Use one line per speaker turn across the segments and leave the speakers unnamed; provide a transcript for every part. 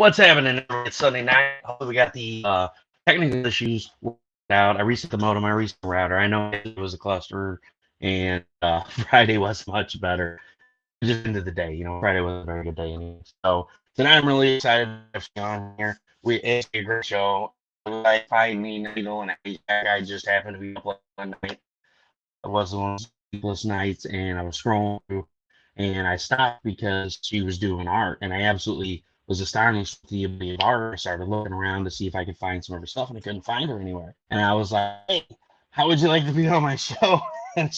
What's happening? It's Sunday night. Hopefully we got the technical issues worked out. I reset the modem, I reset the router. I know it was a cluster, and Friday was much better. Just into the day, Friday was a very good day anyway. So tonight I'm really excited to have you on here. It's a great show. Like find me, needle, and I just happened to be up one night. It was one of those sleepless nights, and I was scrolling through, and I stopped because she was doing art, and I absolutely was astonished with the ability of art. I started looking around to see if I could find some of her stuff, and I couldn't find her anywhere. And I was like, "Hey, how would you like to be on my show?" And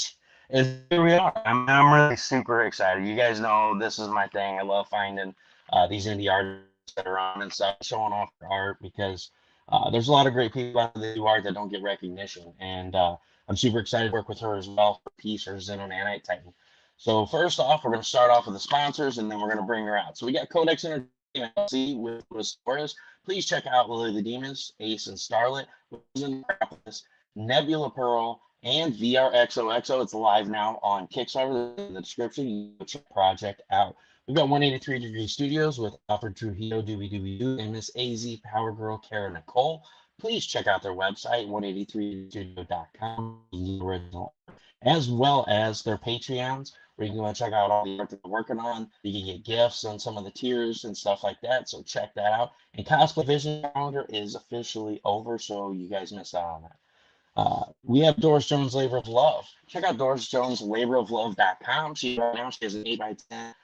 here we are. I'm really super excited. You guys know this is my thing. I love finding these indie artists that are on and stuff, showing off their art because there's a lot of great people out there that do art that don't get recognition, and I'm super excited to work with her as well for Peace or Xeno Nanite Titan. So first off, we're going to start off with the sponsors, and then we're going to bring her out. So we got Codex Entertainment LLC with Doris. Please check out Lily the Demons, Ace and Starlet, Nebula Pearl, and VR XOXO. It's live now on Kickstarter. In the description, you can check the project out. We've got 183 Degree Studios with Alfred Trujillo, Dooby Dooby Doo, and Miss AZ Power Girl Kara Nicole. Please check out their website, 183studio.com, as well as their Patreons, where you can go check out all the art that they're working on. You can get gifts on some of the tiers and stuff like that, so check that out. And Cosplay Vision calendar is officially over, so you guys missed out on that. We have Doris Jones Labor of Love. Check out DorisJonesLaborofLove.com. She has an 8x10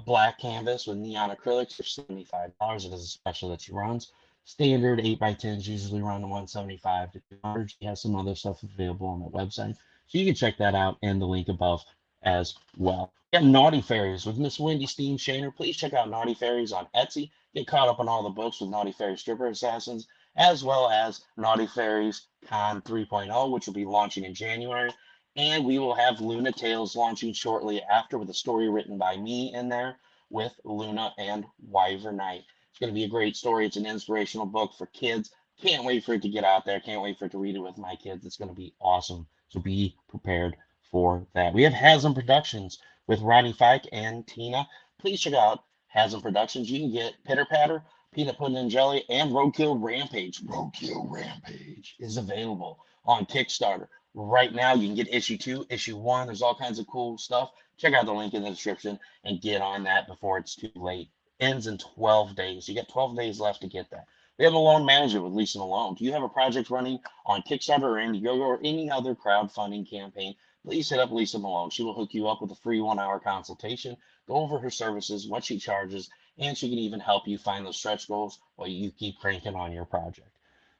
black canvas with neon acrylics for $75. It is a special that she runs. Standard 8x10s usually run $175 to $200. She has some other stuff available on the website, so you can check that out and the link above as well. We have Naughty Fairies with Miss Wendy Steen Shaner. Please check out Naughty Fairies on Etsy. Get caught up on all the books with Naughty Fairy Stripper Assassins, as well as Naughty Fairies Con 3.0, which will be launching in January. And we will have Luna Tales launching shortly after with a story written by me in there with Luna and Wyvern Knight. It's going to be a great story. It's an inspirational book for kids. Can't wait for it to get out there. Can't wait for it to read it with my kids. It's going to be awesome. So be prepared for that. We have Hazzum Productions with Ronnie Fike and Tina. Please check out Hazzum Productions. You can get Pitter Patter, Peanut Pudding and Jelly, and Roadkill Rampage. Roadkill Rampage is available on Kickstarter. Right now, you can get issue 2, issue 1. There's all kinds of cool stuff. Check out the link in the description and get on that before it's too late. Ends in 12 days. You got 12 days left to get that. We have Melone Management with Lisa Malone. Do you have a project running on Kickstarter or Indiegogo or any other crowdfunding campaign? Please hit up Lisa Malone. She will hook you up with a free 1-hour consultation, go over her services, what she charges, and she can even help you find those stretch goals while you keep cranking on your project.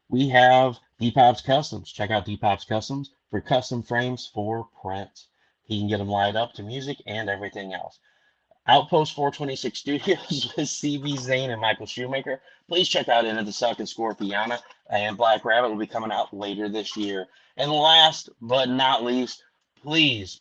We have DPopp Customz. Check out DPopp Customz for custom frames for print. He can get them lined up to music and everything else. Outpost 426 Studios with CB Zane and Michael Shoemaker. Please check out Into the Suck and Scorpiana, and Black Rabbit will be coming out later this year. And last but not least, please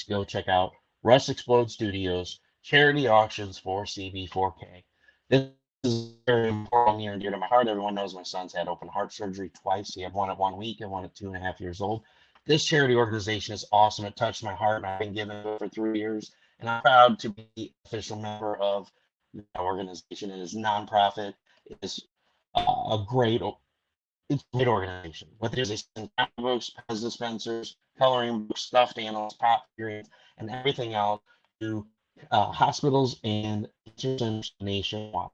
go check out Russ Explode Studios charity auctions for CB4K. This is very important, near and dear to my heart. Everyone knows my son's had open heart surgery twice. He had one at 1 week and one at 2.5 years old. This charity organization is awesome. It touched my heart, and I've been giving it for 3 years. And I'm proud to be an official member of the organization. It is nonprofit. It is a great organization. What they do is they send comic books, Pez dispensers, coloring books, stuffed animals, pop figurines, and everything else to hospitals and centers nationwide.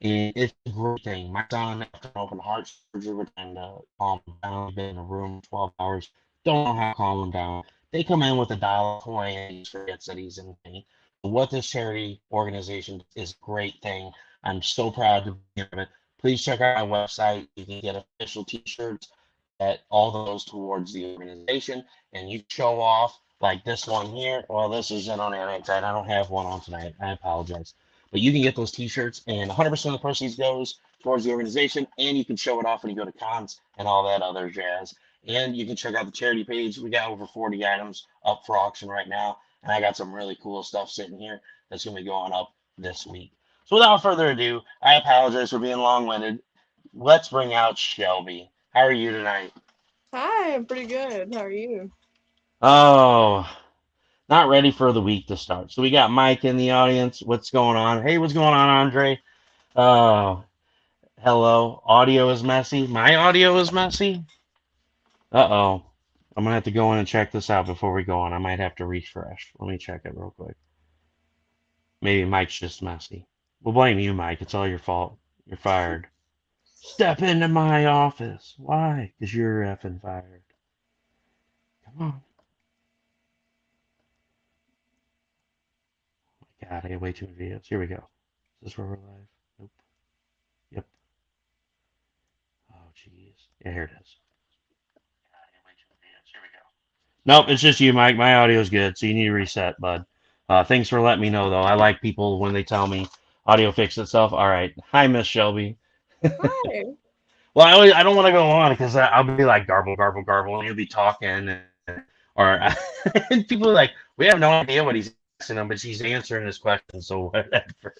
And it's a great thing. My son, after an open heart surgery, we're trying to calm him down. He's been in a room 12 hours. Don't know how to calm him down. They come in with $1 coin and he forgets that he's in pain. What this charity organization is a great thing. I'm so proud to be of it. Please check out my website. You can get official t-shirts that all those towards the organization, and you show off like this one here. Well, this is in on the outside. I don't have one on tonight. I apologize. But you can get those t-shirts, and 100% of the proceeds goes towards the organization, and you can show it off when you go to cons and all that other jazz. And you can check out the charity page. We got over 40 items up for auction right now, and I got some really cool stuff sitting here that's going to be going up this week. So without further ado, I apologize for being long-winded. Let's bring out Shelby. How are you tonight?
Hi, I'm pretty good. How are you?
Oh, not ready for the week to start. So we got Mike in the audience. What's going on? Hey, what's going on, Andre? Oh, Hello. Audio is messy. My audio is messy. Uh-oh. I'm gonna have to go in and check this out before we go on. I might have to refresh. Let me check it real quick. Maybe Mike's just messy. We'll blame you, Mike. It's all your fault. You're fired. Step into my office. Why? Because you're effing fired. Come on. God, I got way too many videos. Here we go. Is this where we're live? Nope. Yep. Oh, jeez. Yeah, here it is. God, I got way too many videos. Here we go. Nope, it's just you, Mike. My audio's good, so you need to reset, bud. Thanks for letting me know, though. I like people when they tell me audio fixed itself. All right. Hi, Miss Shelby.
Hi.
Well, I don't want to go on because I'll be like garble, garble, garble, and you'll be talking, or and people are like, we have no idea what he's asking them, but she's answering his question, so whatever.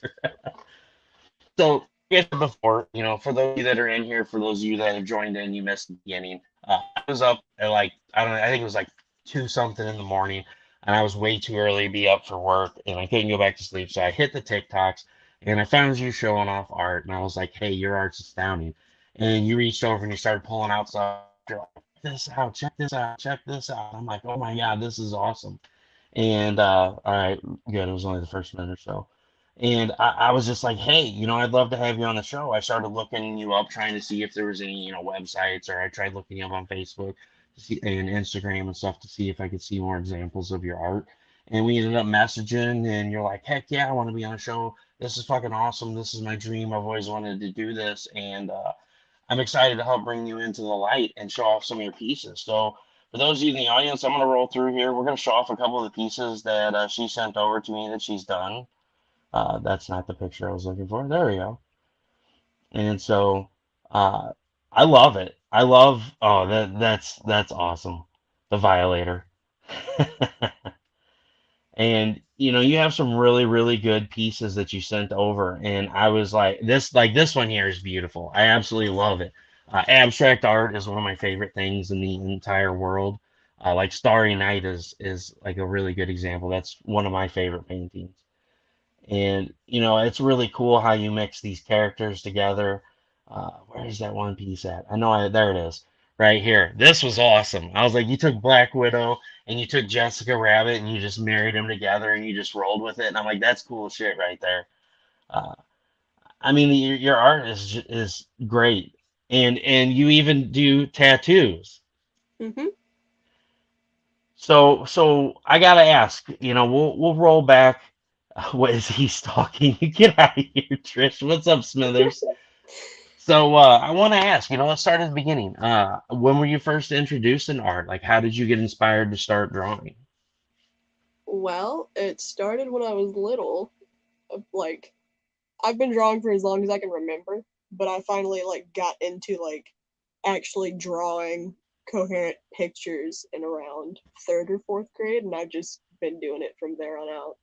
So, like I said before, for those of you that are in here, for those of you that have joined in, you missed the beginning. I was up at like, I don't know, I think it was like 2 something in the morning, and I was way too early to be up for work, and I couldn't go back to sleep. So I hit the TikToks, and I found you showing off art, and I was like, hey, your art's astounding. And you reached over and you started pulling out stuff. You're like, check this out, check this out, check this out. I'm like, oh my God, this is awesome. And all right, good. It was only the first minute or so. And I was just like, hey, I'd love to have you on the show. I started looking you up, trying to see if there was any, websites, or I tried looking you up on Facebook to see, and Instagram and stuff to see if I could see more examples of your art. And we ended up messaging, and you're like, heck yeah, I want to be on a show. This is fucking awesome. This is my dream. I've always wanted to do this. And I'm excited to help bring you into the light and show off some of your pieces. So, for those of you in the audience, I'm going to roll through here. We're going to show off a couple of the pieces that she sent over to me that she's done. That's not the picture I was looking for. There we go. And so uh, I love it. I love. Oh, that's awesome. The Violator. And you have some really really good pieces that you sent over, and I was like this one here is beautiful. I absolutely love it. Abstract art is one of my favorite things in the entire world. Like Starry Night is like a really good example. That's one of my favorite paintings. And it's really cool how you mix these characters together. Where's that one piece at? There it is, right here. This was awesome. I was like, you took Black Widow and you took Jessica Rabbit and you just married them together and you just rolled with it. And I'm like, that's cool shit right there. Uh, I mean, your art is great, and you even do tattoos.
Mm-hmm.
So I gotta ask, we'll roll back. What is he stalking? Get out of here, Trish. What's up, Smithers? So I want to ask, let's start at the beginning. When were you first introduced in art? Like, how did you get inspired to start drawing?
Well, it started when I was little. Like, I've been drawing for as long as I can remember, but I finally got into actually drawing coherent pictures in around third or fourth grade, and I've just been doing it from there on out.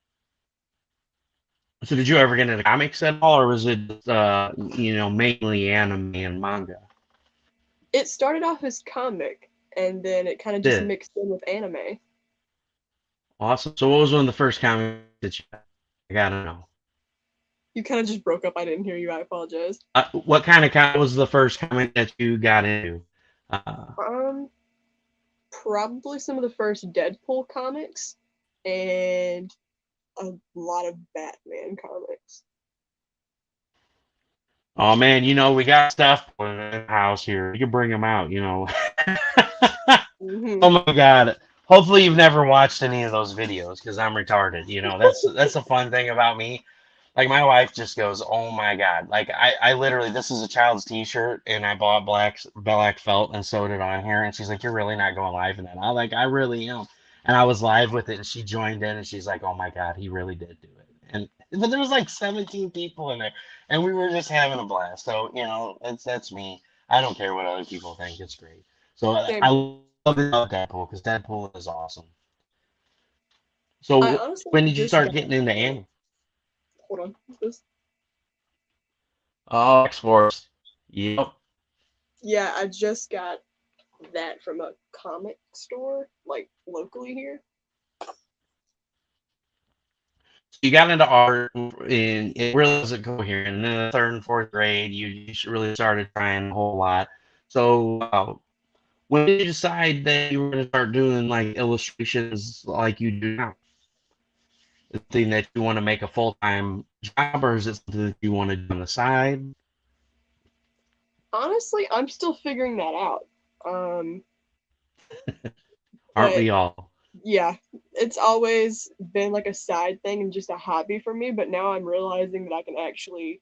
So did you ever get into comics at all, or was it, mainly anime and manga?
It started off as comic, and then it kind of just
Did.
mixed in with anime.
Awesome. So what was one of the first comics that you? I gotta know.
You kind of just broke up. I didn't hear you. I apologize.
What kind of comic was the first comic that you got into? Uh,
Um, Probably some of the first Deadpool comics and a lot of Batman comics.
oh man, we got stuff in the house here. You can bring them out.
Hmm.
Oh my God. Hopefully you've never watched any of those videos because I'm retarded. That's the fun thing about me. Like my wife just goes, "Oh my God!" Like I literally, this is a child's T-shirt, and I bought black felt and sewed it on here, and she's like, "You're really not going live in that?" I'm like, "I really am," and I was live with it, and she joined in, and she's like, "Oh my God, he really did do it!" And but there was like 17 people in there, and we were just having a blast. So that's me. I don't care what other people think. It's great. So I
Same.
love Deadpool because Deadpool is awesome.
I
So
honestly
when did you
just
start
got.
getting into anime?
Hold on. This.
Oh, X-Force. Yep.
Yeah, I just got that from a comic store, locally here.
You got into art, and it really wasn't coherent. And then in the third and fourth grade, you really started trying a whole lot. So, when did you decide that you were going to start doing like illustrations like you do now? Is it something that you want to make a full-time job, or is it something that you want to do on the side?
Honestly, I'm still figuring that out. Um,
Aren't
but
we all?
yeah, it's always been like a side thing and just a hobby for me, but now I'm realizing that I can actually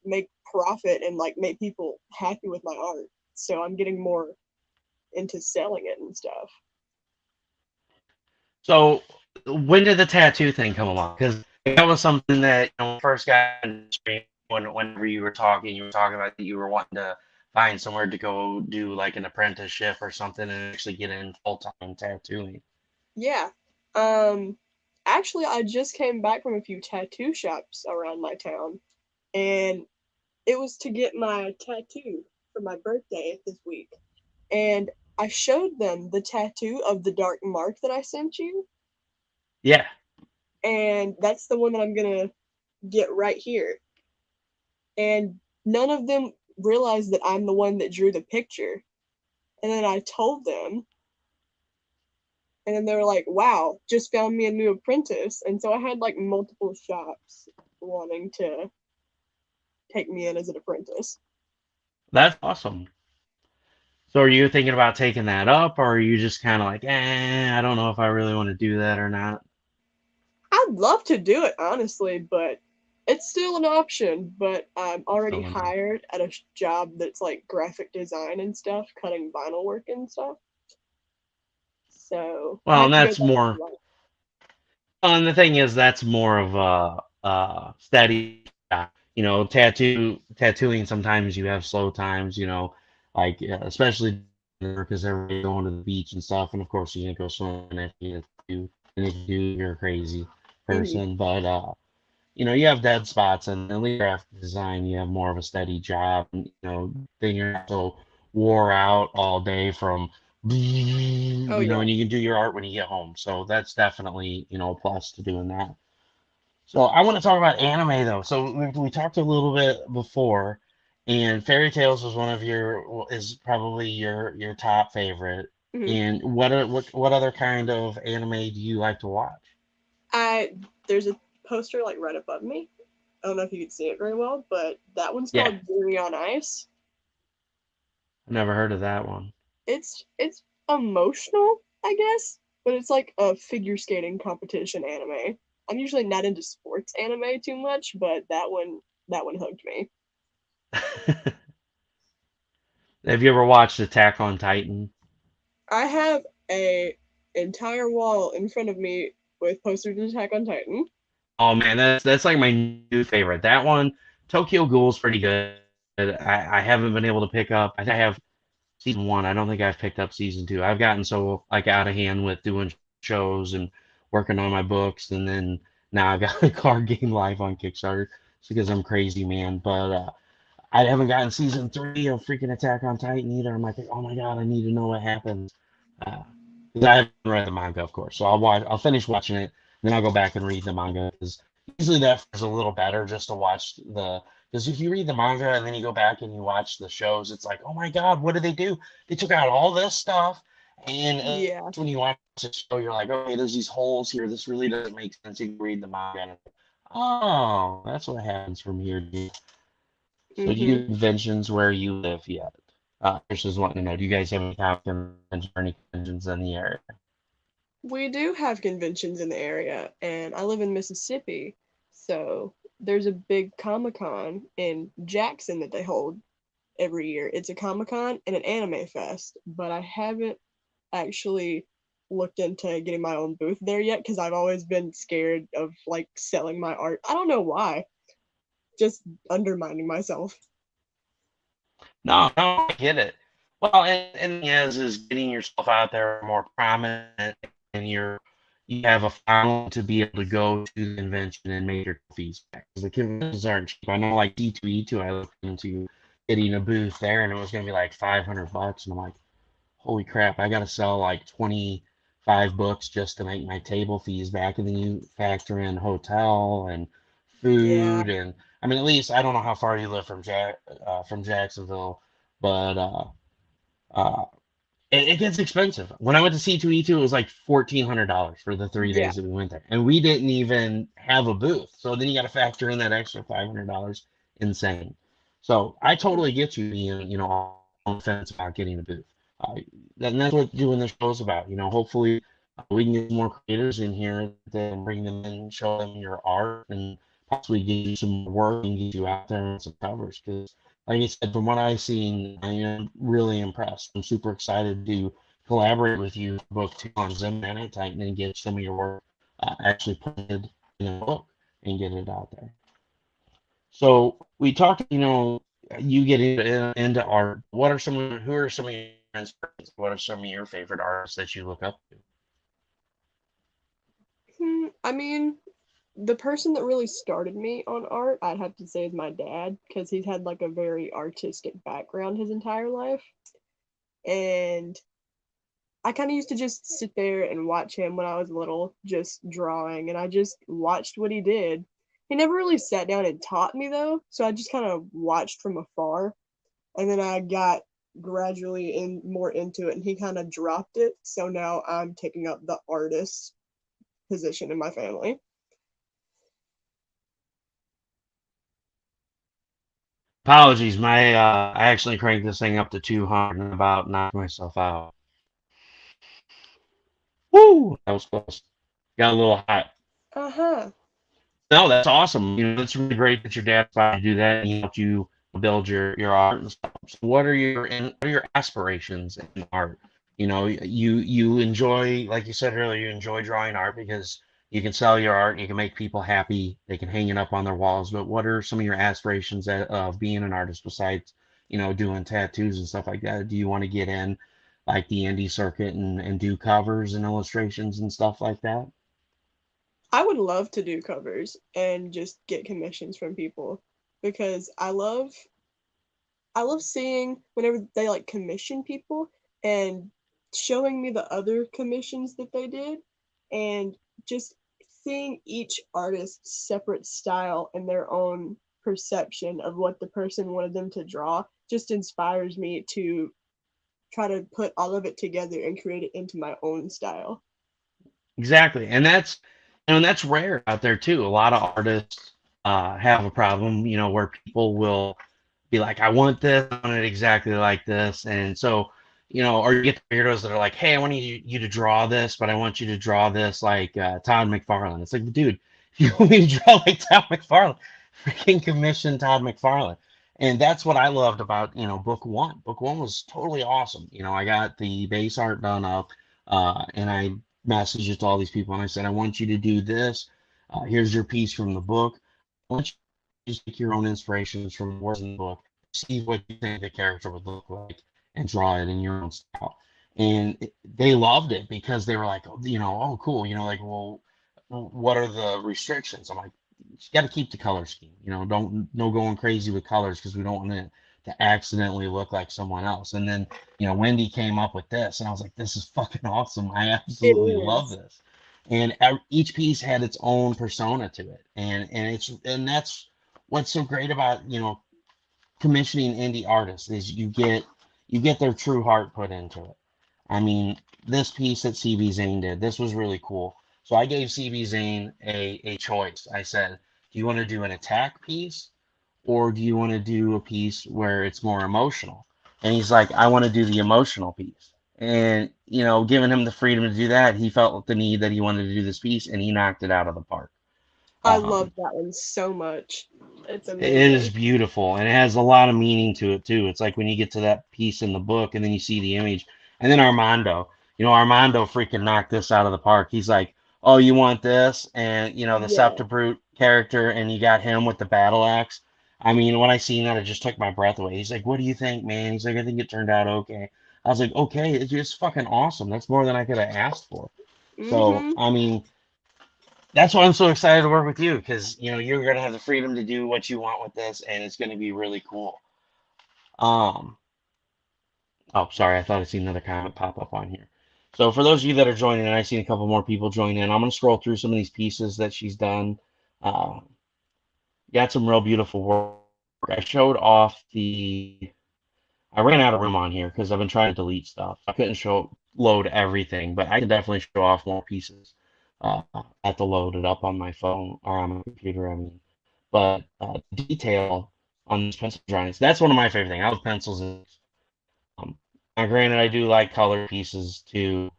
make profit and like make people happy with my art. So I'm getting more into selling it and stuff.
So, when did the tattoo thing come along? Because that was something that first got in the stream whenever you were talking about that you were wanting to find somewhere to go do like an apprenticeship or something and actually get in full time tattooing.
Yeah. Um Actually I just came back from a few tattoo shops around my town and it was to get my tattoo for my birthday this week. And I showed them the tattoo of the dark mark that I sent you,
Yeah,
and that's the one that I'm gonna get right here. And none of them realized that I'm the one that drew the picture. And then I told them, and then they were like, wow, just found me a new apprentice. And so I had like multiple shops wanting to take me in as an apprentice.
that's awesome. So, are you thinking about taking that up, or are you just kind of like, I don't know if I really want to do that or not?
I'd love to do it, honestly, but it's still an option. But I'm already
So,
hired at a job that's like graphic design and stuff, cutting vinyl work and stuff. So I
well,
have
and
to go
that's
back
more.
to life.
And the thing is, that's more of a steady. Tattooing. Sometimes you have slow times. Like especially because everybody's going to the beach and stuff, and of course you can't go swimming if you do, and if you do, you're a crazy
Mhm.
person. But you have dead spots, and in lead graphic design, you have more of a steady job, and then you're not so wore out all day from,
Oh yeah.
and you can do your art when you get home. So that's definitely a plus to doing that. So I want to talk about anime though. So we talked a little bit before, and Fairy Tales was one of is probably your top favorite.
Mhm.
And what other kind of anime do you like to watch?
I There's a poster like right above me. I don't know if you can see it very well, but that one's
Yeah,
called Yuri on Ice.
I've never heard of that one.
It's emotional, I guess, but it's like a figure skating competition anime. I'm usually not into sports anime too much, but that one hooked me.
Have you ever watched Attack on Titan?
I have a entire wall in front of me with posters of Attack on Titan.
Oh man, that's like my new favorite. That one, Tokyo Ghoul's pretty good. I haven't been able to pick up. I think I have season one. I don't think I've picked up season two. I've gotten so like out of hand with doing shows and working on my books, and then now I've got a card game live on Kickstarter. It's because I'm crazy, man. But I haven't gotten season three of freaking Attack on Titan either. I'm like, oh my god, I need to know what happens. Uh, 'Cause I haven't read the manga, of course. So I'll finish watching it, then I'll go back and read the manga. Because usually that is a little better just to watch the. Because if you read the manga and then you go back and you watch the shows, it's like, oh my god, what did they do? They took out all this stuff, and
Yeah.
when you watch the show, you're like, okay, there's these holes here. This really doesn't make sense. You read the manga, and it's like, oh, that's what happens from here. So do you
Mhm.
do conventions where you live yet? Just wanting to know, do you guys have any kind of conventions or any conventions in the area?
We do have conventions in the area, and I live in Mississippi, so there's a big Comic-Con in Jackson that they hold every year. It's a Comic-Con and an anime fest, but I haven't actually looked into getting my own booth there yet because I've always been scared of like selling my art. I don't know why, just undermining myself.
No, no, I get it. Well, and the thing is getting yourself out there more prominent, and you have a following to be able to go to the convention and make your fees back. 'Cause the conventions aren't cheap. I know, like D2E2, I looked into getting a booth there, and it was going to be like $500, and I'm like, holy crap, I got to sell like 20 5 books just to make my table fees back, and then you factor in hotel and
Yeah.
food, and I mean, at least I don't know how far you live from Jacksonville, but uh, it gets expensive. When I went to C2E2, it was like $1,400 for the three
Yeah.
days that we went there, and we didn't even have a booth. So then you got to factor in that extra $500. Insane. So I totally get you being, on the fence about getting a booth. Uh, and that's what doing this show is about. Hopefully we can get more creators in here, then bring them in, show them your art, and possibly get you some work and get you out there on some covers. Because like I said, from what I've seen, I am really impressed. I'm super excited to collaborate with you for book 2 on Zim Titan and get some of your work actually printed in a book and get it out there. So we talked, you get into art. Who are some of your inspirations? What are some of your favorite artists that you look up to?
I mean, the person that really started me on art, I'd have to say, is my dad, because he's had like a very artistic background his entire life. And I kind of used to just sit there and watch him when I was little, just drawing, and I just watched what he did. He never really sat down and taught me though, so I just kind of watched from afar, and then I got gradually more into it, and he kind of dropped it, so now I'm taking up the artist position in my family.
Apologies, I actually cranked this thing up to 200 and about knocked myself out. Woo! That was close. Got a little hot.
Uh-huh.
No, that's awesome. It's really great that your dad decided to do that and he helped you build your art and stuff. So what are your aspirations in art? You enjoy, like you said earlier, you enjoy drawing art because you can sell your art, you can make people happy, they can hang it up on their walls. But what are some of your aspirations of being an artist besides, doing tattoos and stuff like that? Do you want to get in like the indie circuit and do covers and illustrations and stuff like that?
I would love to do covers and just get commissions from people because I love seeing whenever they like commission people and showing me the other commissions that they did and just seeing each artist's separate style and their own perception of what the person wanted them to draw just inspires me to try to put all of it together and create it into my own style.
Exactly, and that's rare out there too. A lot of artists have a problem, where people will be like, "I want this, I want it exactly like this," and so, or you get the weirdos that are like, "Hey, I want you to draw this, but I want you to draw this like Todd McFarlane." It's like, dude, if you want me to draw like Todd McFarlane, freaking commission Todd McFarlane. And that's what I loved about, book one. Book one was totally awesome. I got the base art done up, and I messages to all these people and I said, I want you to do this. Here's your piece from the book. I want you to take your own inspirations from words in the book, see what you think the character would look like, and draw it in your own style. And they loved it because they were like, oh, cool. Like, well, what are the restrictions? I'm like, you got to keep the color scheme. Don't no going crazy with colors because we don't want to accidentally look like someone else. And then Wendy came up with this, and I was like, this is fucking awesome. I
It
absolutely love
is.
this. And each piece had its own persona to it, and that's what's so great about commissioning indie artists is you get their true heart put into it. I mean, this piece that CB Zane did, this was really cool. So I gave CB Zane a choice. I said, do you want to do an attack piece or do you want to do a piece where it's more emotional? And he's like, I want to do the emotional piece. And, giving him the freedom to do that, he felt the need that he wanted to do this piece and he knocked it out of the park.
I
Um,
love that one so much. It's
it is
amazing.
beautiful and it has a lot of meaning to it too. It's like when you get to that piece in the book and then you see the image. And then Armando freaking knocked this out of the park. He's like, oh, you want this? And, the
Yeah.
Septibrute character, and you got him with the battle axe. I mean, when I seen that, it just took my breath away. He's like, what do you think, man? He's like, I think it turned out okay. I was like, okay, it's just fucking awesome. That's more than I could have asked for. So,
Mm-hmm.
I mean, that's why I'm so excited to work with you because you're gonna have the freedom to do what you want with this, and it's gonna be really cool. Um, oh, sorry, I thought I seen another comment pop up on here. So for those of you that are joining in, I've seen a couple more people join in. I'm going to scroll through some of these pieces that she's done. Uh, got some real beautiful work. I showed off the. I ran out of room on here because I've been trying to delete stuff. I couldn't load everything, but I can definitely show off more pieces. I have to load it up on my phone or on my computer. I mean, but detail on these pencil drawings. That's one of my favorite things. I love pencils. Um, now, granted, I do like color pieces too.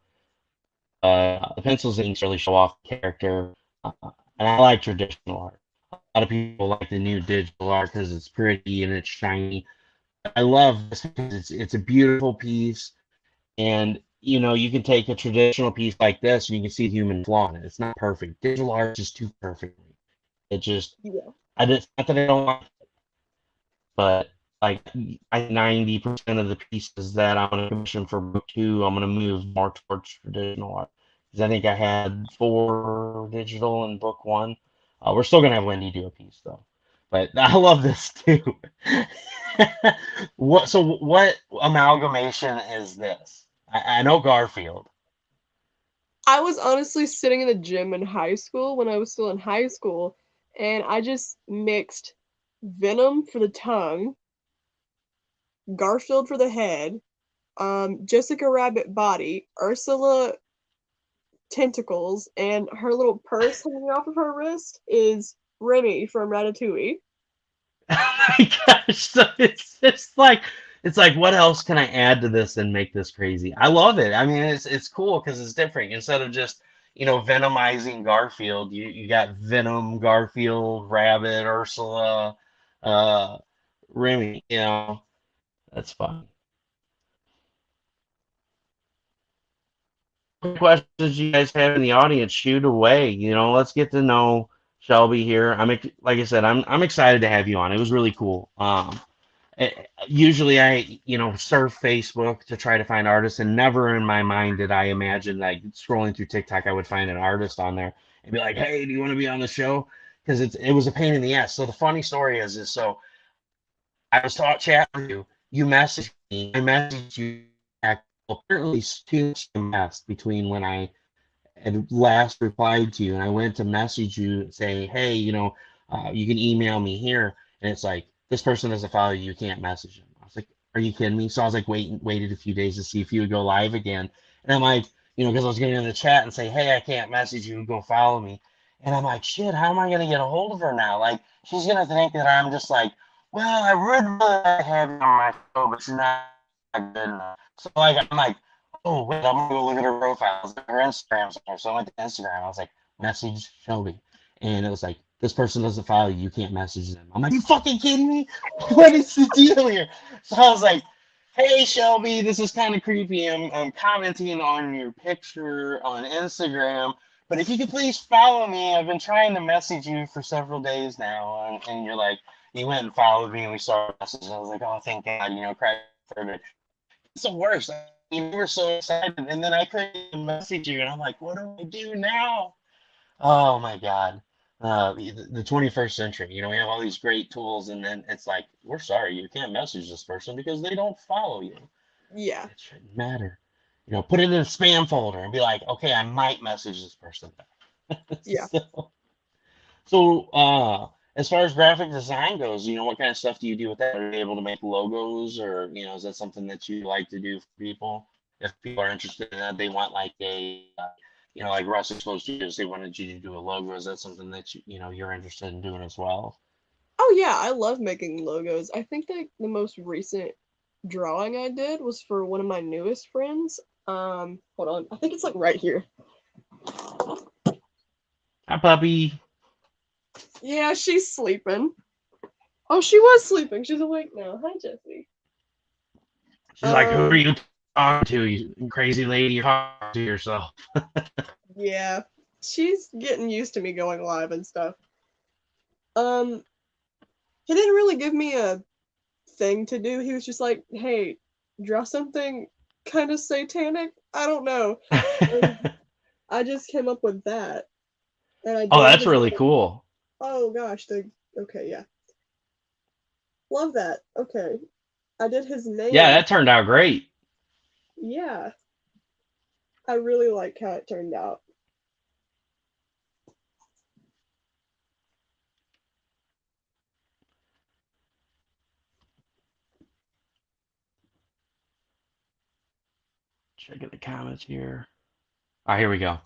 The pencils and inks really show off the character, and I like traditional art. A lot of people like the new digital art because it's pretty and it's shiny. I love this because it's a beautiful piece, and you can take a traditional piece like this and you can see the human flaw in it. It's not perfect. Digital art is just too perfect. It just
Yeah.
it's not that I don't like it, but like 90% of the pieces that I'm going to commission for book two, I'm going to move more towards traditional art. Because I think I had 4 digital in book one. We're still going to have Wendy do a piece though. But I love this too. What amalgamation is this? I know Garfield.
I was honestly sitting in the gym in high school when I was still in high school, and I just mixed Venom for the tongue, Garfield for the head, Jessica Rabbit body, Ursula tentacles, and her little purse hanging off of her wrist is Remy from Ratatouille.
Oh my gosh! So it's like what else can I add to this and make this crazy? I love it. I mean, it's cool because it's different. Instead of just venomizing Garfield, you got Venom, Garfield, Rabbit, Ursula, uh, Remy. That's fun. What questions you guys have in the audience? Shoot away. Let's get to know Shelby here. Like I said, I'm excited to have you on. It was really cool. Usually I surf Facebook to try to find artists, and never in my mind did I imagine, like, scrolling through TikTok I would find an artist on there and be like, hey, do you want to be on the show? Because it was a pain in the ass. So the funny story is so I was taught chat with you. You messaged me. I messaged you back. Apparently, too much passed between when I had last replied to you, and I went to message you saying, hey, you can email me here, and it's like, this person doesn't follow you, you can't message them. I was like, are you kidding me? So I was like, waited a few days to see if you would go live again, and I'm like, because I was getting in the chat and say, hey, I can't message you, go follow me, and I'm like, shit, how am I gonna get a hold of her now? Like, she's gonna think that I'm just like, well, I would really like to have you on my show, but she's not good enough. So like, I'm like, oh wait, I'm gonna go look at her profile. Her Instagram's there. So I went to Instagram. I was like, message Shelby. And it was like, this person doesn't follow you, you can't message them. I'm like, you fucking kidding me? What is the deal here? So I was like, hey Shelby, this is kind of creepy. I'm commenting on your picture on Instagram. But if you could please follow me, I've been trying to message you for several days now. And you're like, you went and followed me and we started messaging. I was like, oh, thank God, crack for it. It's the worst. You were so excited, and then I couldn't message you, and I'm like, what do I do now? Oh my God. The 21st century, we have all these great tools, and then it's like, we're sorry, you can't message this person because they don't follow you.
Yeah.
It shouldn't matter. Put it in a spam folder and be like, okay, I might message this person.
Yeah.
So, as far as graphic design goes, what kind of stuff do you do with that? Are you able to make logos, or is that something that you like to do for people? If people are interested in that, they want like like Russ exposed to you, they wanted you to do a logo. Is that something that you're interested in doing as well?
Oh yeah, I love making logos. I think that the most recent drawing I did was for one of my newest friends. Hold on. I think it's like right here.
Hi, puppy.
Yeah, she's sleeping. Oh, she was sleeping. She's awake now. Hi, Jessie.
She's like, who are you talking to, you crazy lady? You're talking to yourself.
Yeah, she's getting used to me going live and stuff. He didn't really give me a thing to do. He was just like, "Hey, draw something kind of satanic." I don't know. I just came up with that, and I
Oh,
drew
that's
his
really
name.
cool.
Oh gosh, okay, yeah, love that. Okay, I did his
Yeah,
name.
that turned out great.
Yeah, I really like how it turned out.
Check the comments here. All right, here we go.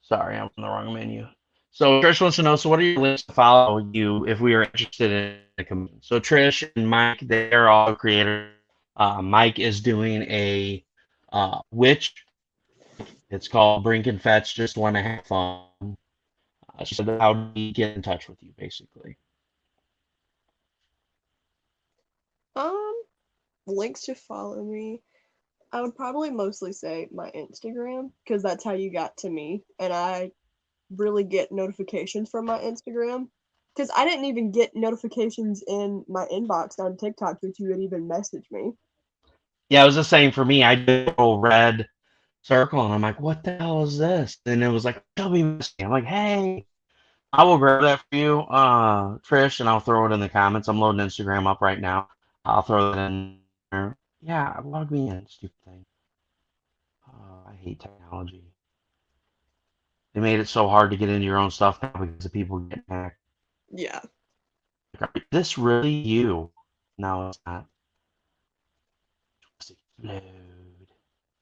Sorry, I'm on the wrong menu. So Trish wants to know, so what are your links to follow you if we are interested in a commission? So Trish and Mike, they're all creators. Mike is doing a witch. It's called Brink and Fetch. Just want to have fun. So how do we get in touch with you, basically?
Um, Links to follow me. I would probably mostly say my Instagram because that's how you got to me, and I really get notifications from my Instagram because I didn't even get notifications in my inbox on TikTok that you would even message me.
Yeah, it was the same for me. I did a little red circle, and I'm like, what the hell is this? And it was like, tell me. I'm like, hey, I will grab that for you, Trish, and I'll throw it in the comments. I'm loading Instagram up right now. I'll throw that in there. Yeah, log me in, stupid thing. I hate technology. They made it so hard to get into your own stuff now because the people get hacked.
Yeah.
Like, is this really you? No, it's not. Explode.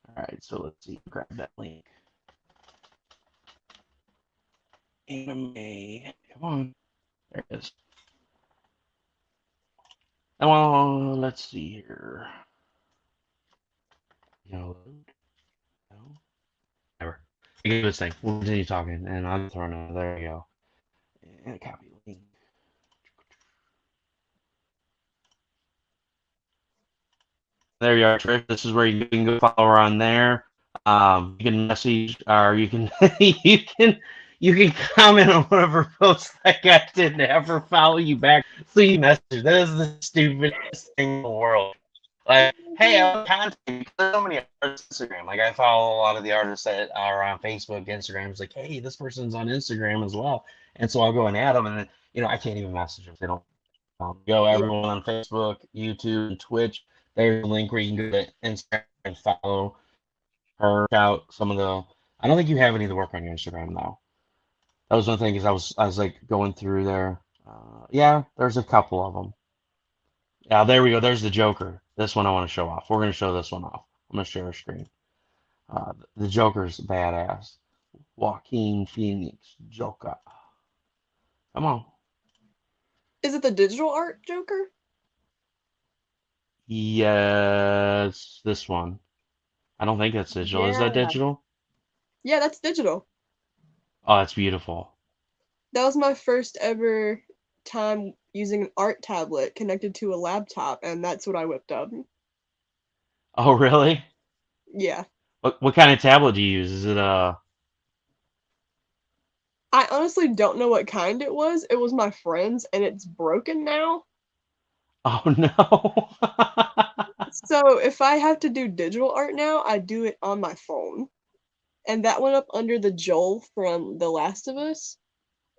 All right, so let's see. Grab that link. Anime. Come on. There it is. Well, let's see here. No. Whatever. I get this thing. We'll continue talking, and I'll throw another. There you go. And copy link. There you are, Trish. This is where you can go follow her on there. You can message, or you can you can comment on whatever post that guy did to ever follow you back. So you message. That is the stupidest thing in the world. Like, hey, I'm contacting. There's so many artists on Instagram. Like, I follow a lot of the artists that are on Facebook, Instagram. It's like, hey, this person's on Instagram as well, and so I'll go and add them, and then, I can't even message them. They don't go.
Yeah.
Everyone on Facebook, YouTube, and Twitch. There's a link where you can go to Instagram and follow her out. Some of the. I don't think you have any of the work on your Instagram now. That was one thing because I was like going through there. Yeah, there's a couple of them. Yeah, there we go. There's the Joker. This one I want to show off. We're gonna show this one off. I'm gonna share a screen. The Joker's badass. Joaquin Phoenix Joker. Come on.
Is it the digital art Joker?
Yes, this one. I don't think that's digital. Is that
Yeah.
digital?
Yeah, that's digital.
Oh, that's beautiful.
That was my first ever time using an art tablet connected to a laptop, and that's what I whipped up.
Oh, really?
Yeah.
What kind of tablet do you use? Is it a?
I honestly don't know what kind it was. It was my friend's, and it's broken now.
Oh no.
So if I have to do digital art now, I do it on my phone. And that went up under the Joel from The Last of Us,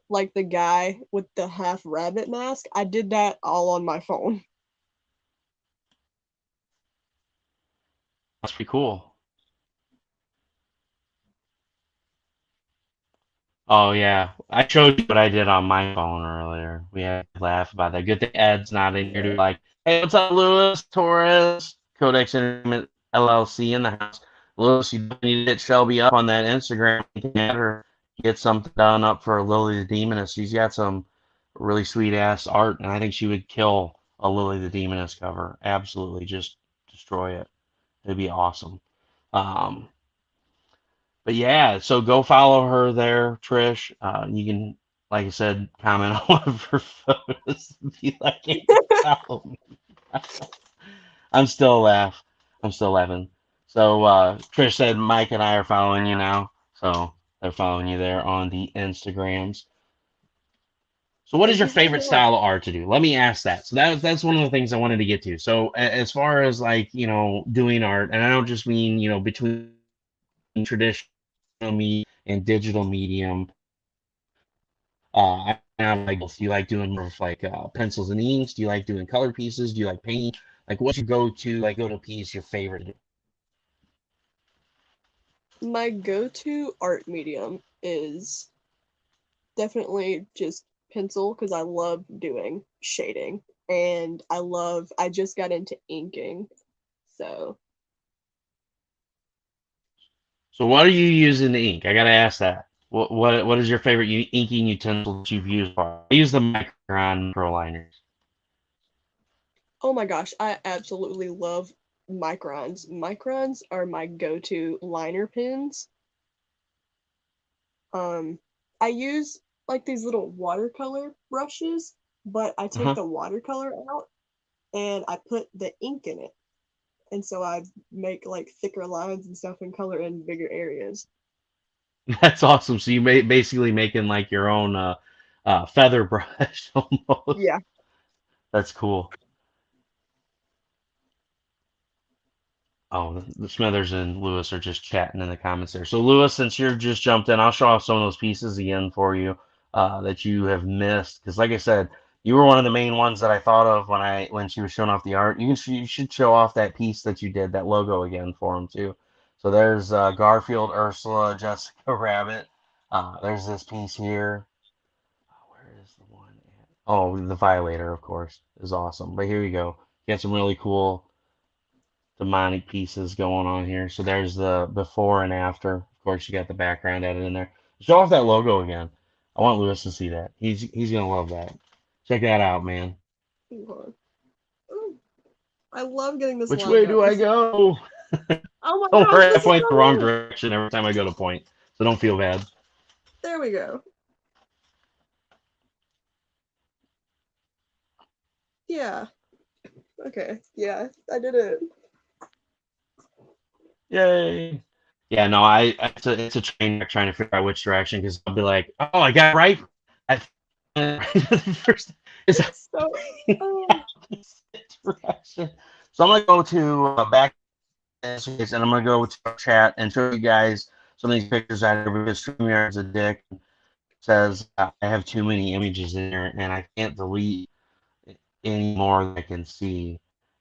like the guy with the half rabbit mask. I did that all on my phone.
Must be cool. Oh yeah, I showed you what I did on my phone earlier. We had to laugh about that. Good thing Ed's not in here to be like, hey, what's up, Lewis Torres? Codex Entertainment LLC in the house. Lewis, you need to get Shelby up on that Instagram. You can add her, get something done up for Lily the Demoness. She's got some really sweet ass art, and I think she would kill a Lily the Demoness cover. Absolutely, just destroy it. It'd be awesome. Um, but yeah, so go follow her there, Trish. You can, like I said, comment on one of her photos and be like, hey, follow me. I'm still laugh. I'm still laughing. So Trish said Mike and I are following you now. So they're following you there on the Instagrams. So what is
Thank
your
you so
favorite
much.
style of art to do? Let me ask that. So that's one of the things I wanted to get to. So as far as like, doing art, and I don't just mean, between traditional media and digital medium. I have like both. Do you like doing more of like pencils and inks? Do you like doing color pieces? Do you like painting? Like what's your go-to piece, your favorite?
My go-to art medium is definitely just pencil because I love doing shading and I just got into inking. So,
So what are you using to ink? I gotta ask that. What is your favorite inking utensil that you've used? I use the Micron Microliners.
oh my gosh, I absolutely love microns. Microns are my go-to liner pens. Um, I use like these little watercolor brushes, but I take
Uh-huh.
the watercolor out and I put the ink in it. And so I make like thicker lines and stuff and color in bigger areas.
That's awesome. So you basically making like your own feather brush almost.
Yeah.
That's cool. Oh, the Smithers and Lewis are just chatting in the comments there. So Lewis, since you're just jumped in, I'll show off some of those pieces again for you that you have missed. Because like I said, you were one of the main ones that I thought of when she was showing off the art. You should show off that piece that you did, that logo again for him too. So there's Garfield, Ursula, Jessica Rabbit. There's this piece here. Where is the one at? Oh, the Violator, of course, is awesome. But here you go. You got some really cool demonic pieces going on here. So there's the before and after. Of course, you got the background added in there. Show off that logo again. I want Lewis to see that. He's gonna love that. Check that out, man.
Ooh, I love getting this
Which
lined
way
up.
do I
This is
go?
oh my
Don't
gosh,
worry, I
this is
point the wrong
so
direction every time I go to point, so don't feel bad.
there we go. Yeah. Okay. Yeah, I did it.
Yay! Yeah, no, it's a train wreck trying to figure out which direction because I'll be like, oh, I got it right. I first is
It's so oh,
direction. So I'm gonna go to back and I'm gonna go to our chat and show you guys some of these pictures out here because StreamYard's a dick. Says I have too many images in there and I can't delete any more that I can see.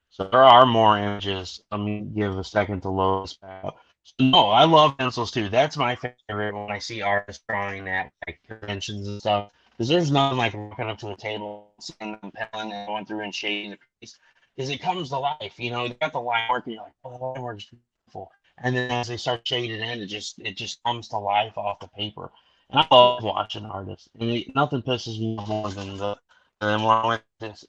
So there are more images. Let me give a second to load this out. So, no, I love pencils too. That's my favorite when I see artists drawing at like conventions and stuff. Because there's nothing like walking up to a table, seeing them penciling and going through and shading the piece. Because it comes to life. You know, you got the line work and you're like, oh, the line work is beautiful. And then as they start shading in, it just comes to life off the paper. And I
yeah.
love watching artists. And nothing pisses me off more than the and then when I went to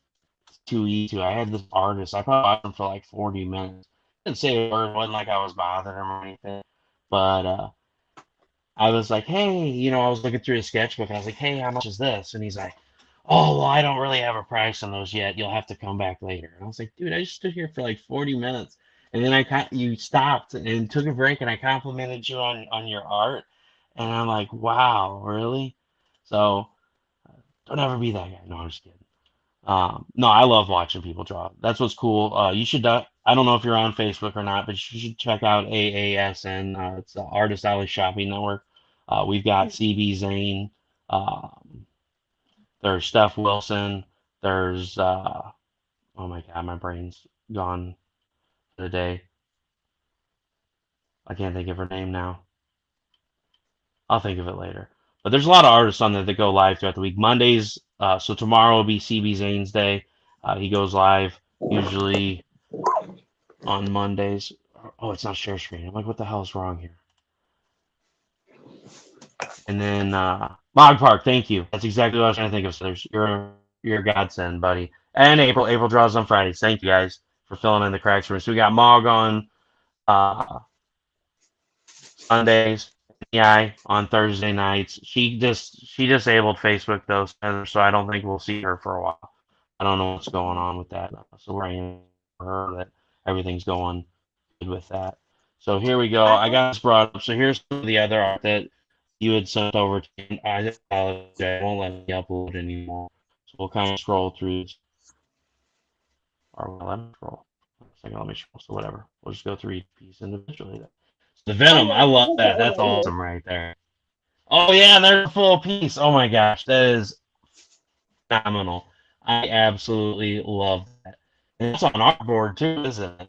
too easy. I had this artist. I probably watched him for like 40 minutes. Didn't say a word. It wasn't like I was bothering him or anything. But I was like, hey, I was looking through his sketchbook. And I was like, hey, how much is this? And he's like, oh, well, I don't really have a price on those yet. You'll have to come back later. And I was like, dude, I just stood here for like 40 minutes. And then you stopped and took a break, and I complimented you on your art. And I'm like, wow, really? So don't ever be that guy. No, I'm just kidding. No, I love watching people draw. That's what's cool. You should. I don't know if you're on Facebook or not, but you should check out AASN. It's the Artist Alley Shopping Network. We've got CB Zane. Um, there's Steph Wilson. There's oh my God, my brain's gone for the day. I can't think of her name now. I'll think of it later. But there's a lot of artists on there that go live throughout the week. Mondays, so tomorrow will be CB Zane's day. He goes live usually on Mondays. Oh, it's not share screen. I'm like, what the hell is wrong here? And then Mog Park, thank you. That's exactly what I was trying to think of. So you're a godsend, buddy. And April draws on Fridays. Thank you guys for filling in the cracks for us. So we got Mog on uh, Sundays, yeah, on Thursday nights. She disabled Facebook though, so I don't think we'll see her for a while. I don't know what's going on with that. So we're praying for her that everything's going good with that. So here we go.
I
I
have
got this brought up. So here's some of the other art that you had sent over to me. I apologize. It won't let me upload anymore. So we'll kind of scroll through. Or let me scroll. Let me scroll. So whatever. We'll just go through each piece individually. The
oh
Venom,
yeah,
I love
I have
that.
that
That's
right here.
awesome right there. Oh yeah, they're full piece. Oh my gosh, that is phenomenal. I absolutely love that. And it's on artboard too, isn't it?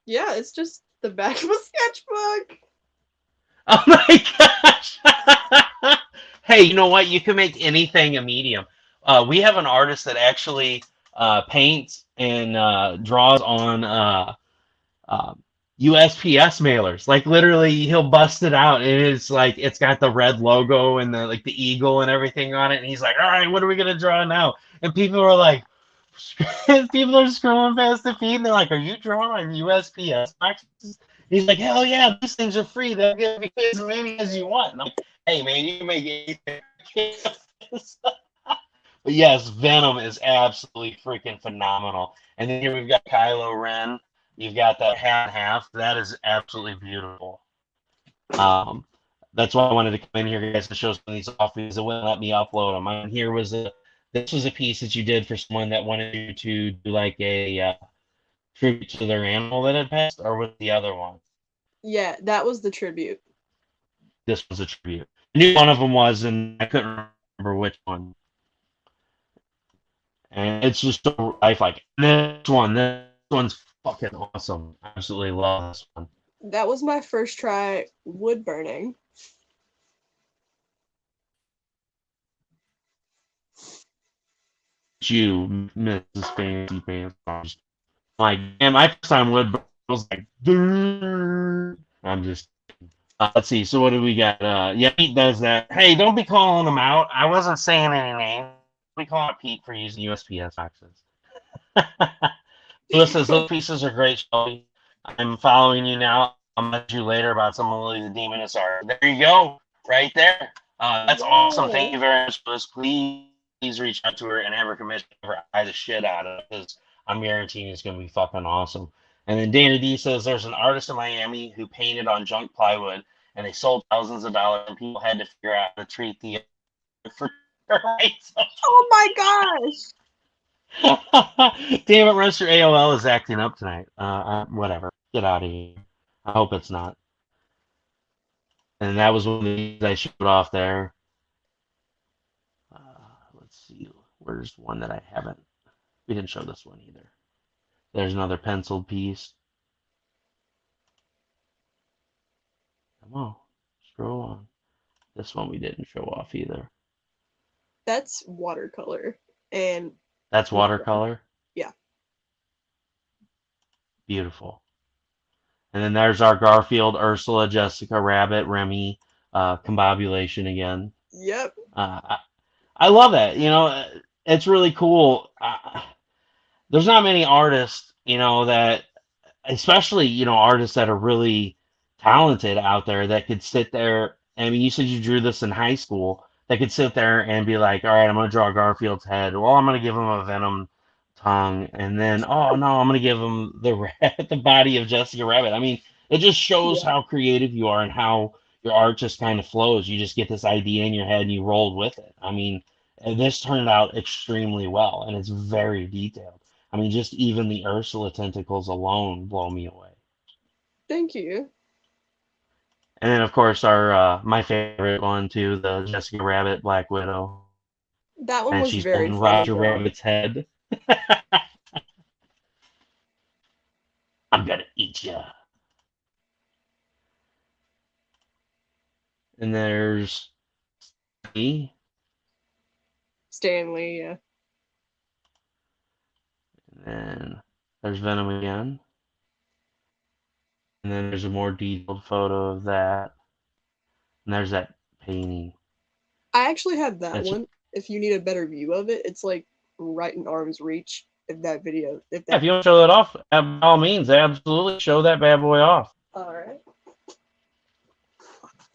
Yeah, it's just the back of a sketchbook.
Oh my gosh! Hey, you know what? You can make anything a medium. We have an artist that actually paints and draws on uh, USPS mailers. Like literally, he'll bust it out, and it's like it's got the red logo and the like the eagle and everything on it. And he's like, "All right, what are we gonna draw now?" And people are like, people are scrolling past the feed, and they're like, "Are you drawing on USPS boxes?" He's like, "Hell yeah, these things are free. They'll give you as many as you want." And I'm like, "Hey man, you can make anything." But yes, Venom is absolutely freaking phenomenal. And then here we've got Kylo Ren. You've got that half and half. That is absolutely beautiful. Um, that's why I wanted to come in here, guys, to show some of these off because it wouldn't let me upload them. And here was a this was a piece that you did for someone that wanted you to do like a tribute to their animal that had passed, or was the other one?
Yeah, that was the tribute.
This was a tribute. I knew one of them was, and I couldn't remember which one. And it's just so lifelike. This one's fucking awesome. I absolutely love this one.
That was my first try wood burning.
You, Mrs. Fancy Pants. Like, and my first time wood burning was like, "Durr." I'm just. Let's see. So what do we got? Yeah, Pete does that. Hey, don't be calling him out. I wasn't saying any names. We call it Pete for using USPS boxes. Lewis says those pieces are great, Shelby. I'm following you now. I'll message you later about some of the Demoness art. There you go, right there. That's awesome. Thank you very much, Liz. Please reach out to her and have her commission her eye the shit out of it because I'm guaranteeing it's going to be fucking awesome. And then Dana D says there's an artist in Miami who painted on junk plywood and they sold thousands of dollars and people had to figure out how to treat the for rights.
Oh my gosh!
Damn it, Ruster AOL is acting up tonight. Whatever. Get out of here. I hope it's not. And that was one of these I showed off there. Let's see. Where's one that I haven't? We didn't show this one either. There's another penciled piece. Come on. Scroll on. This one we didn't show off either.
That's watercolor. And
That's watercolor?
yeah.
Beautiful. And then there's our Garfield, Ursula, Jessica, Rabbit, Remy, combobulation again.
Yep.
I love that. You know, it's really cool. There's not many artists, you know, that, especially, you know, artists that are really talented out there that could sit there. I mean, you said you drew this in high school. That could sit there and be like, all right, I'm going to draw Garfield's head. Well, I'm going to give him a Venom tongue. And then, oh, no, I'm going to give him the body of Jessica Rabbit. I mean, it just shows
Yeah.
how creative you are and how your art just kind of flows. You just get this idea in your head and you roll with it. I mean, and this turned out extremely well, and it's very detailed. I mean, just even the Ursula tentacles alone blow me away.
Thank you.
And then, of course, our my favorite one too, the Jessica Rabbit Black Widow,
That one
and
was
she's
very
holding
fun to
Roger
draw.
Rabbit's head. I'm gonna eat ya. And there's me,
Stanley, yeah.
and then there's Venom again, and then there's a more detailed photo of that, and there's that painting.
I actually have that
That's
one. If you need a better view of it, it's like right in arm's reach. If that video, if
Yeah, if
that.
you want to show that off, by all means, absolutely show that bad boy off.
All right.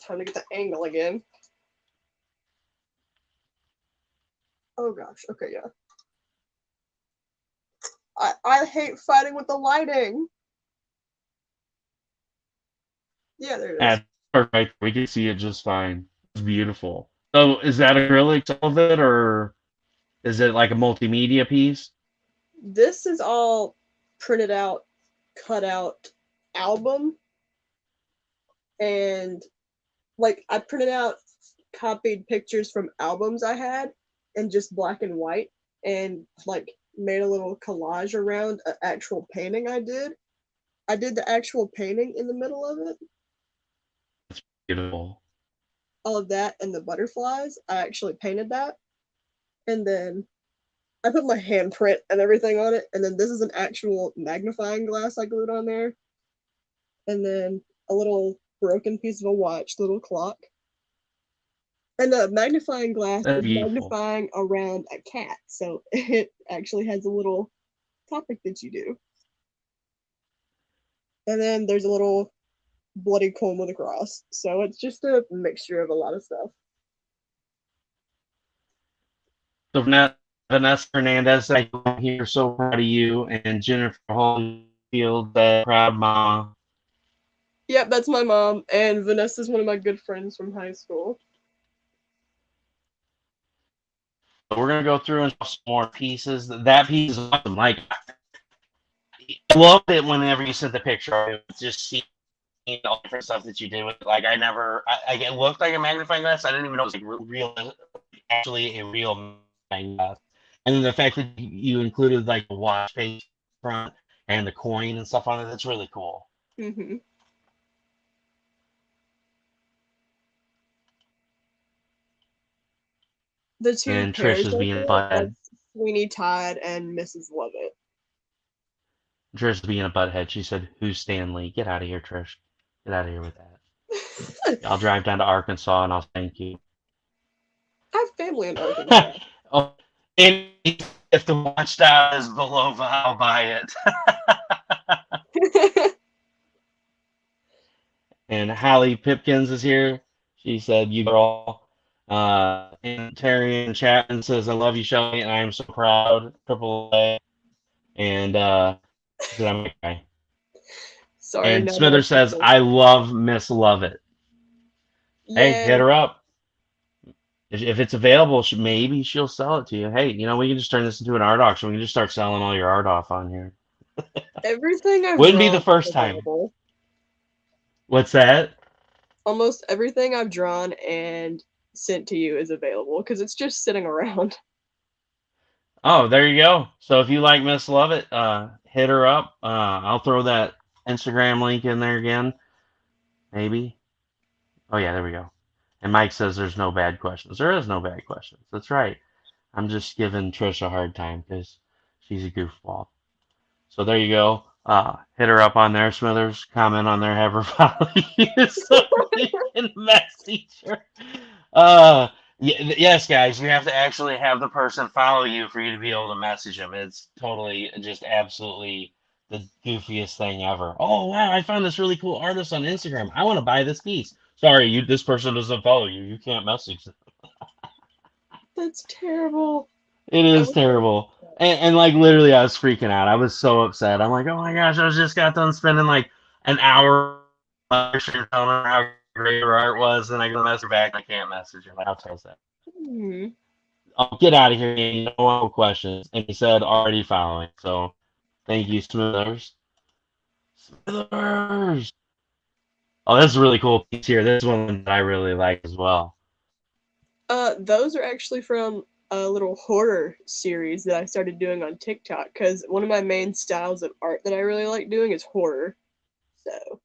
Time to get the angle again. Oh gosh. Okay, yeah. I hate fighting with the lighting. Yeah, there it is.
That's perfect. We can see it just fine. It's beautiful. So, is that acrylic, some of it, or is it like a multimedia piece?
This is all printed out, cut out album, and like I printed out copied pictures from albums I had and just black and white and like made a little collage around an actual painting I did. I did the actual painting in the middle of it.
beautiful.
All of that and the butterflies, I actually painted that. And then I put my handprint and everything on it. And then this is an actual magnifying glass I glued on there. And then a little broken piece of a watch, little clock. And the magnifying glass
That's
is
beautiful.
magnifying around a cat. So it actually has a little topic that you do. And then there's a little bloody comb with a cross. So it's just a mixture of a lot of stuff.
So Vanessa Hernandez, I hear so proud of you, and Jennifer Holyfield, proud mama.
Yep, that's my mom. And Vanessa's one of my good friends from high school.
So we're gonna go through and show some more pieces. That piece is awesome. Like I loved it whenever you sent the picture. It was just seeing all the different stuff that you did with it. Like it looked like a magnifying glass. I didn't even know it was like real, actually a real magnifying glass. And then the fact that you included like the watch face front and the coin and stuff on it, that's really cool.
Mm-hmm. The two
And Trish
pairs
is
right
being a
there,
butthead.
that's Sweeney Todd and Mrs. Lovett.
Trish is being a butthead. She said, "Who's Stanley? Get out of here, Trish. Get out of here with that. I'll drive down to Arkansas and I'll thank you."
I have family in Arkansas.
Oh, and if the watchtower is below, I'll buy it. And Hallie Pipkins is here. She said, "You girl." And Terry in Chapman says, "I love you, Shelly, and I am so proud." Triple A. And she said, "I'm a guy."
Sorry,
And
no more
Smithers says,
people.
"I love Miss Lovett." Hey, hit
Yay.
her up. If it's available, maybe she'll sell it to you. Hey, we can just turn this into an art auction. We can just start selling all your art off on here.
Everything I've
Wouldn't be the
drawn is
first time.
available.
What's that?
Almost everything I've drawn and sent to you is available because it's just sitting around.
Oh, there you go. So if you like Miss Lovett, hit her up. I'll throw that Instagram link in there again. Maybe. Oh yeah, there we go. And Mike says there's no bad questions. There is no bad questions. That's right. I'm just giving Trish a hard time because she's a goofball. So there you go. Hit her up on there, Smithers. Comment on there, have her follow you so you can message her. Yes, guys, you have to actually have the person follow you for you to be able to message them. It's totally just absolutely the goofiest thing ever. Oh wow, I found this really cool artist on Instagram. I want to buy this piece. Sorry, this person doesn't follow you. You can't message them.
That's terrible.
It
I
is
wish I
terrible.
could.
And like literally I was freaking out. I was so upset. I'm like, oh my gosh, I was just got done spending like an hour telling her how great her art was, and I go message her back and I can't message her. Like, how tells that?
Hmm.
Oh, get out of here, Ian. No questions. And he said already following. So thank you, Smithers. Smithers. Oh, this is a really cool piece here. This is one that I really like as well.
Those are actually from a little horror series that I started doing on TikTok because one of my main styles of art that I really like doing is horror. So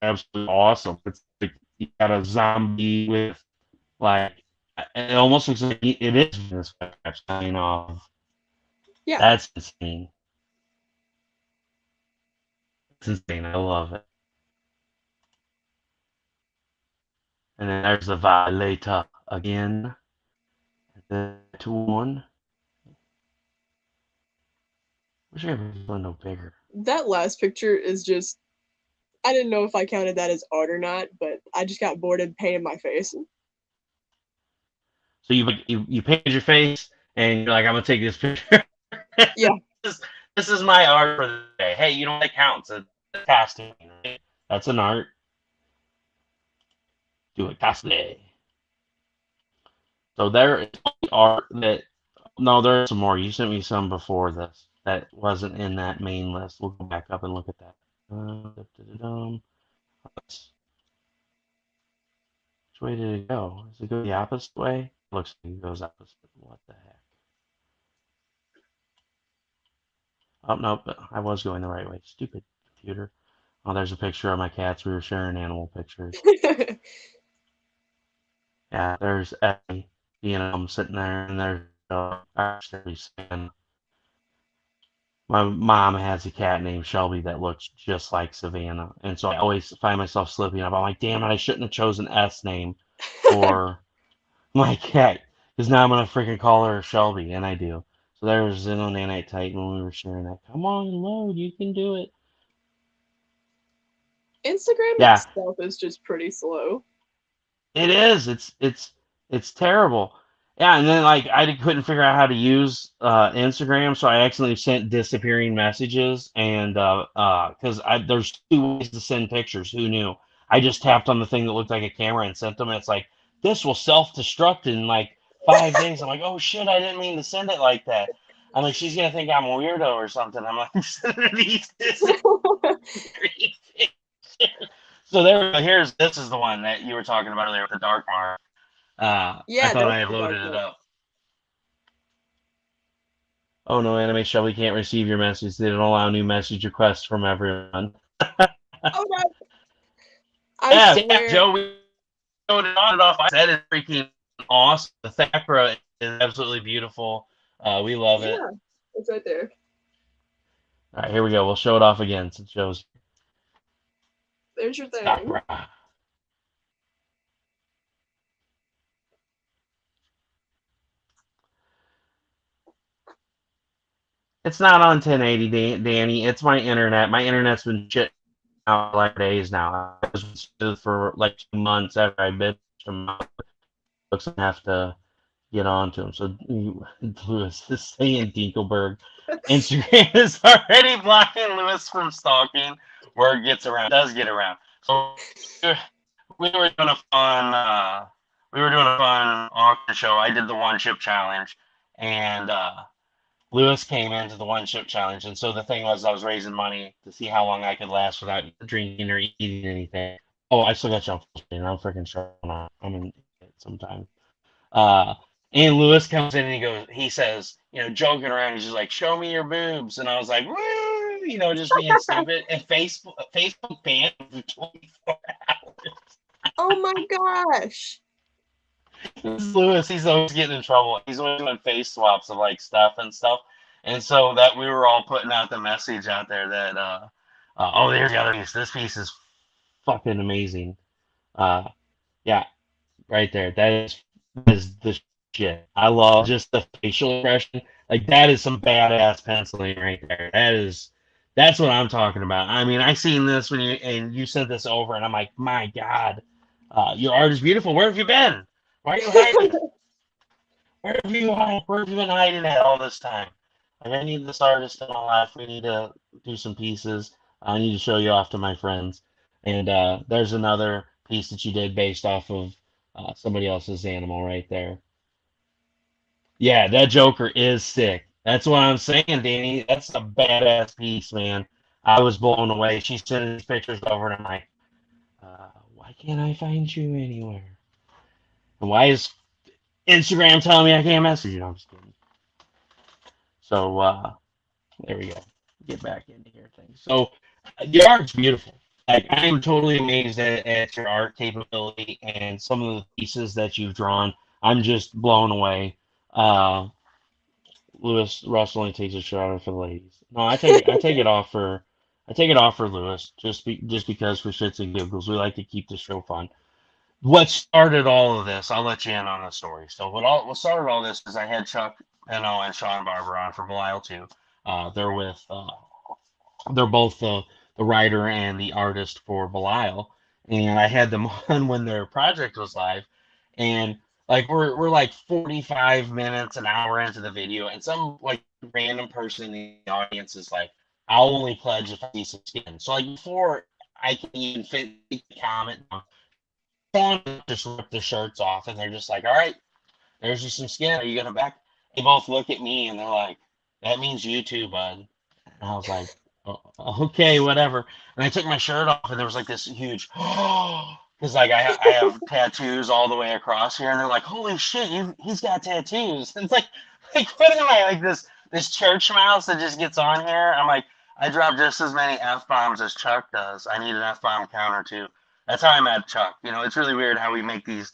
Absolutely awesome. It's like you got a zombie with like it almost looks like it is this sign off.
yeah,
That's insane. It's insane. I love it. And then there's the Violator again. The 2-1. Wish I had one no bigger.
that last picture is just. I didn't know if I counted that as art or not, but I just got bored and painted my face.
So you painted your face and you're like, I'm gonna take this picture.
Yeah.
this, this is my art for the day. Hey, you know what? That counts. It's a costume. Right? That's an art. Do a cosplay. So there is art that. No, there's some more. You sent me some before this that wasn't in that main list. We'll go back up and look at that. Which way did it go? Does it go the opposite way? Looks like it goes opposite. What the heck? Oh, no, but I was going the right way. Stupid computer. Oh, there's a picture of my cats. We were sharing animal pictures. Yeah, there's Eddie. I'm sitting there, and there's actually saying my mom has a cat named Shelby that looks just like Savannah, and so I always find myself slipping up. I'm like, damn it, I shouldn't have chosen S name for my cat, because now I'm gonna freaking call her Shelby, and I do. So there was Zeno Nanite Titan when we were sharing that. Come on, load, you can do it.
Instagram
Yeah,
itself is just pretty slow.
it is. It's terrible. Yeah, and then like couldn't figure out how to use Instagram, so I accidentally sent disappearing messages, and because there's two ways to send pictures. Who knew? I just tapped on the thing that looked like a camera and sent them. And it's like this will self-destruct in like 5 days. I'm like, oh shit, I didn't mean to send it like that. I'm like, she's gonna think I'm a weirdo or something. I'm like, sending these disappearing pictures. So this is the one that you were talking about earlier with the dark mark. I
Yeah,
thought
that's
I had
the dark
loaded it
one.
up. Oh no, Anime Shell, we can't receive your message. They don't allow new message requests from everyone.
Oh no, I
Yeah,
swear.
Joe, we showed it on and off. That is freaking awesome. The Thakra is absolutely beautiful. We love it.
Yeah, it's right there.
All right, here we go. We'll show it off again since Joe's
There's your thing.
Thakra. It's not on 1080, Danny. It's my internet. My internet's been shit out like days now. I was for like 2 months after I bitched them out. Looks like I have to get on to them. So Lewis is saying Dinkelberg. Instagram is already blocking Lewis from stalking. Word gets around, does get around. So we were doing a fun auction show. I did the one chip challenge, and Lewis came into the one chip challenge, and so the thing was, I was raising money to see how long I could last without drinking or eating anything. Oh, I still got you on full screen. I'm freaking sure I'm an idiot sometimes. Uh, and Lewis comes in and he says, joking around, he's just like, "Show me your boobs," and I was like, "Woo!" Just being stupid. And Facebook banned him for 24 hours.
Oh my gosh.
This is Lewis. He's always getting in trouble. He's always doing face swaps of like stuff and stuff. And so that we were all putting out the message out there that, oh, there's the other piece. This piece is fucking amazing. Yeah, right there. That is the shit. I love just the facial expression. Like that is some badass penciling right there. That's what I'm talking about. I mean, I seen this when you sent this over, and I'm like, my God, your art is beautiful. Where have you been? Why are you hiding? Where have you been hiding at all this time? Like, I need this artist in my life. We need to do some pieces. I need to show you off to my friends. And there's another piece that you did based off of somebody else's animal right there. Yeah, that Joker is sick. That's what I'm saying, Danny. That's a badass piece, man. I was blown away. She sent these pictures over, and I'm like, why can't I find you anywhere? And why is Instagram telling me I can't message you? No, I'm just kidding. So there we go. Get back into here things. So the art's beautiful. Like I am totally amazed at your art capability and some of the pieces that you've drawn. I'm just blown away. Uh, Lewis Russ only takes a shower for the ladies. No, I take it off for Lewis just because for shits and giggles we like to keep the show fun. What started all of this? I'll let you in on the story. So what started all this is I had Chuck and Sean Barber on for Belial too. They're both the writer and the artist for Belial, and I had them on when their project was live, and like we're like 45 minutes an hour into the video, and some like random person in the audience is like, "I'll only pledge if I see some skin." So like before I can even fit the comment, just rip the shirts off, and they're just like, "All right, there's just some skin. Are you gonna back?" They both look at me and they're like, "That means you too, bud." And I was like, "Oh, okay, whatever." And I took my shirt off, and there was like this huge, because like I have tattoos all the way across here, and they're like, "Holy shit, he's got tattoos!" And it's like putting my like this this church mouse that just gets on here. I'm like, I drop just as many F bombs as Chuck does. I need an F bomb counter too. That's how I met Chuck. You know, it's really weird how we make these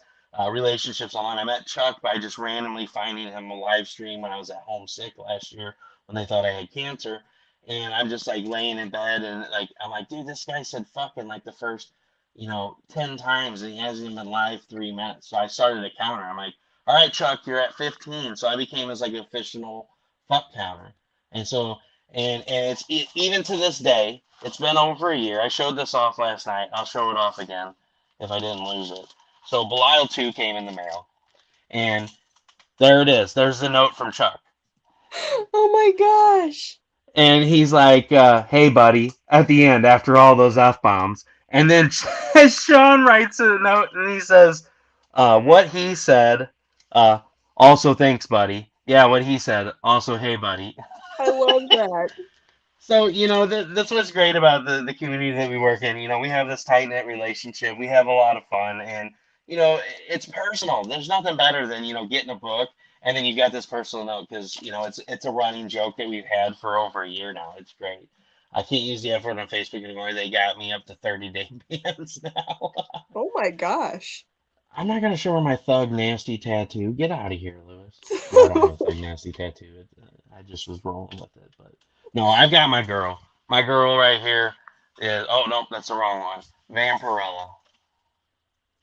relationships online. I met Chuck by just randomly finding him a live stream when I was at home sick last year when they thought I had cancer. And I'm just like laying in bed and like, I'm like, dude, this guy said fucking like the first, 10 times and he hasn't even been live 3 minutes. So I started a counter. I'm like, all right, Chuck, you're at 15. So I became his like official fuck counter. And so, and it's even to this day, it's been over a year. I showed this off last night. I'll show it off again if I didn't lose it. So Belial 2 came in the mail. And there it is. There's the note from Chuck.
Oh my gosh.
And he's like, hey, buddy, at the end, after all those F bombs. And then Sean writes a note and he says, what he said, also thanks, buddy. Yeah, what he said, also, hey, buddy.
I love that.
So, that's what's great about the community that we work in. We have this tight knit relationship. We have a lot of fun. And, it's personal. There's nothing better than, getting a book. And then you've got this personal note because, it's a running joke that we've had for over a year now. It's great. I can't use the F word on Facebook anymore. They got me up to 30-day bans now.
Oh my gosh.
I'm not going to show her my Thug Nasty tattoo. Get out of here, Lewis. No, I don't have a Thug Nasty tattoo. I just was rolling with it. But no, I've got my girl. My girl right here is, oh, no, that's the wrong one. Vampirella.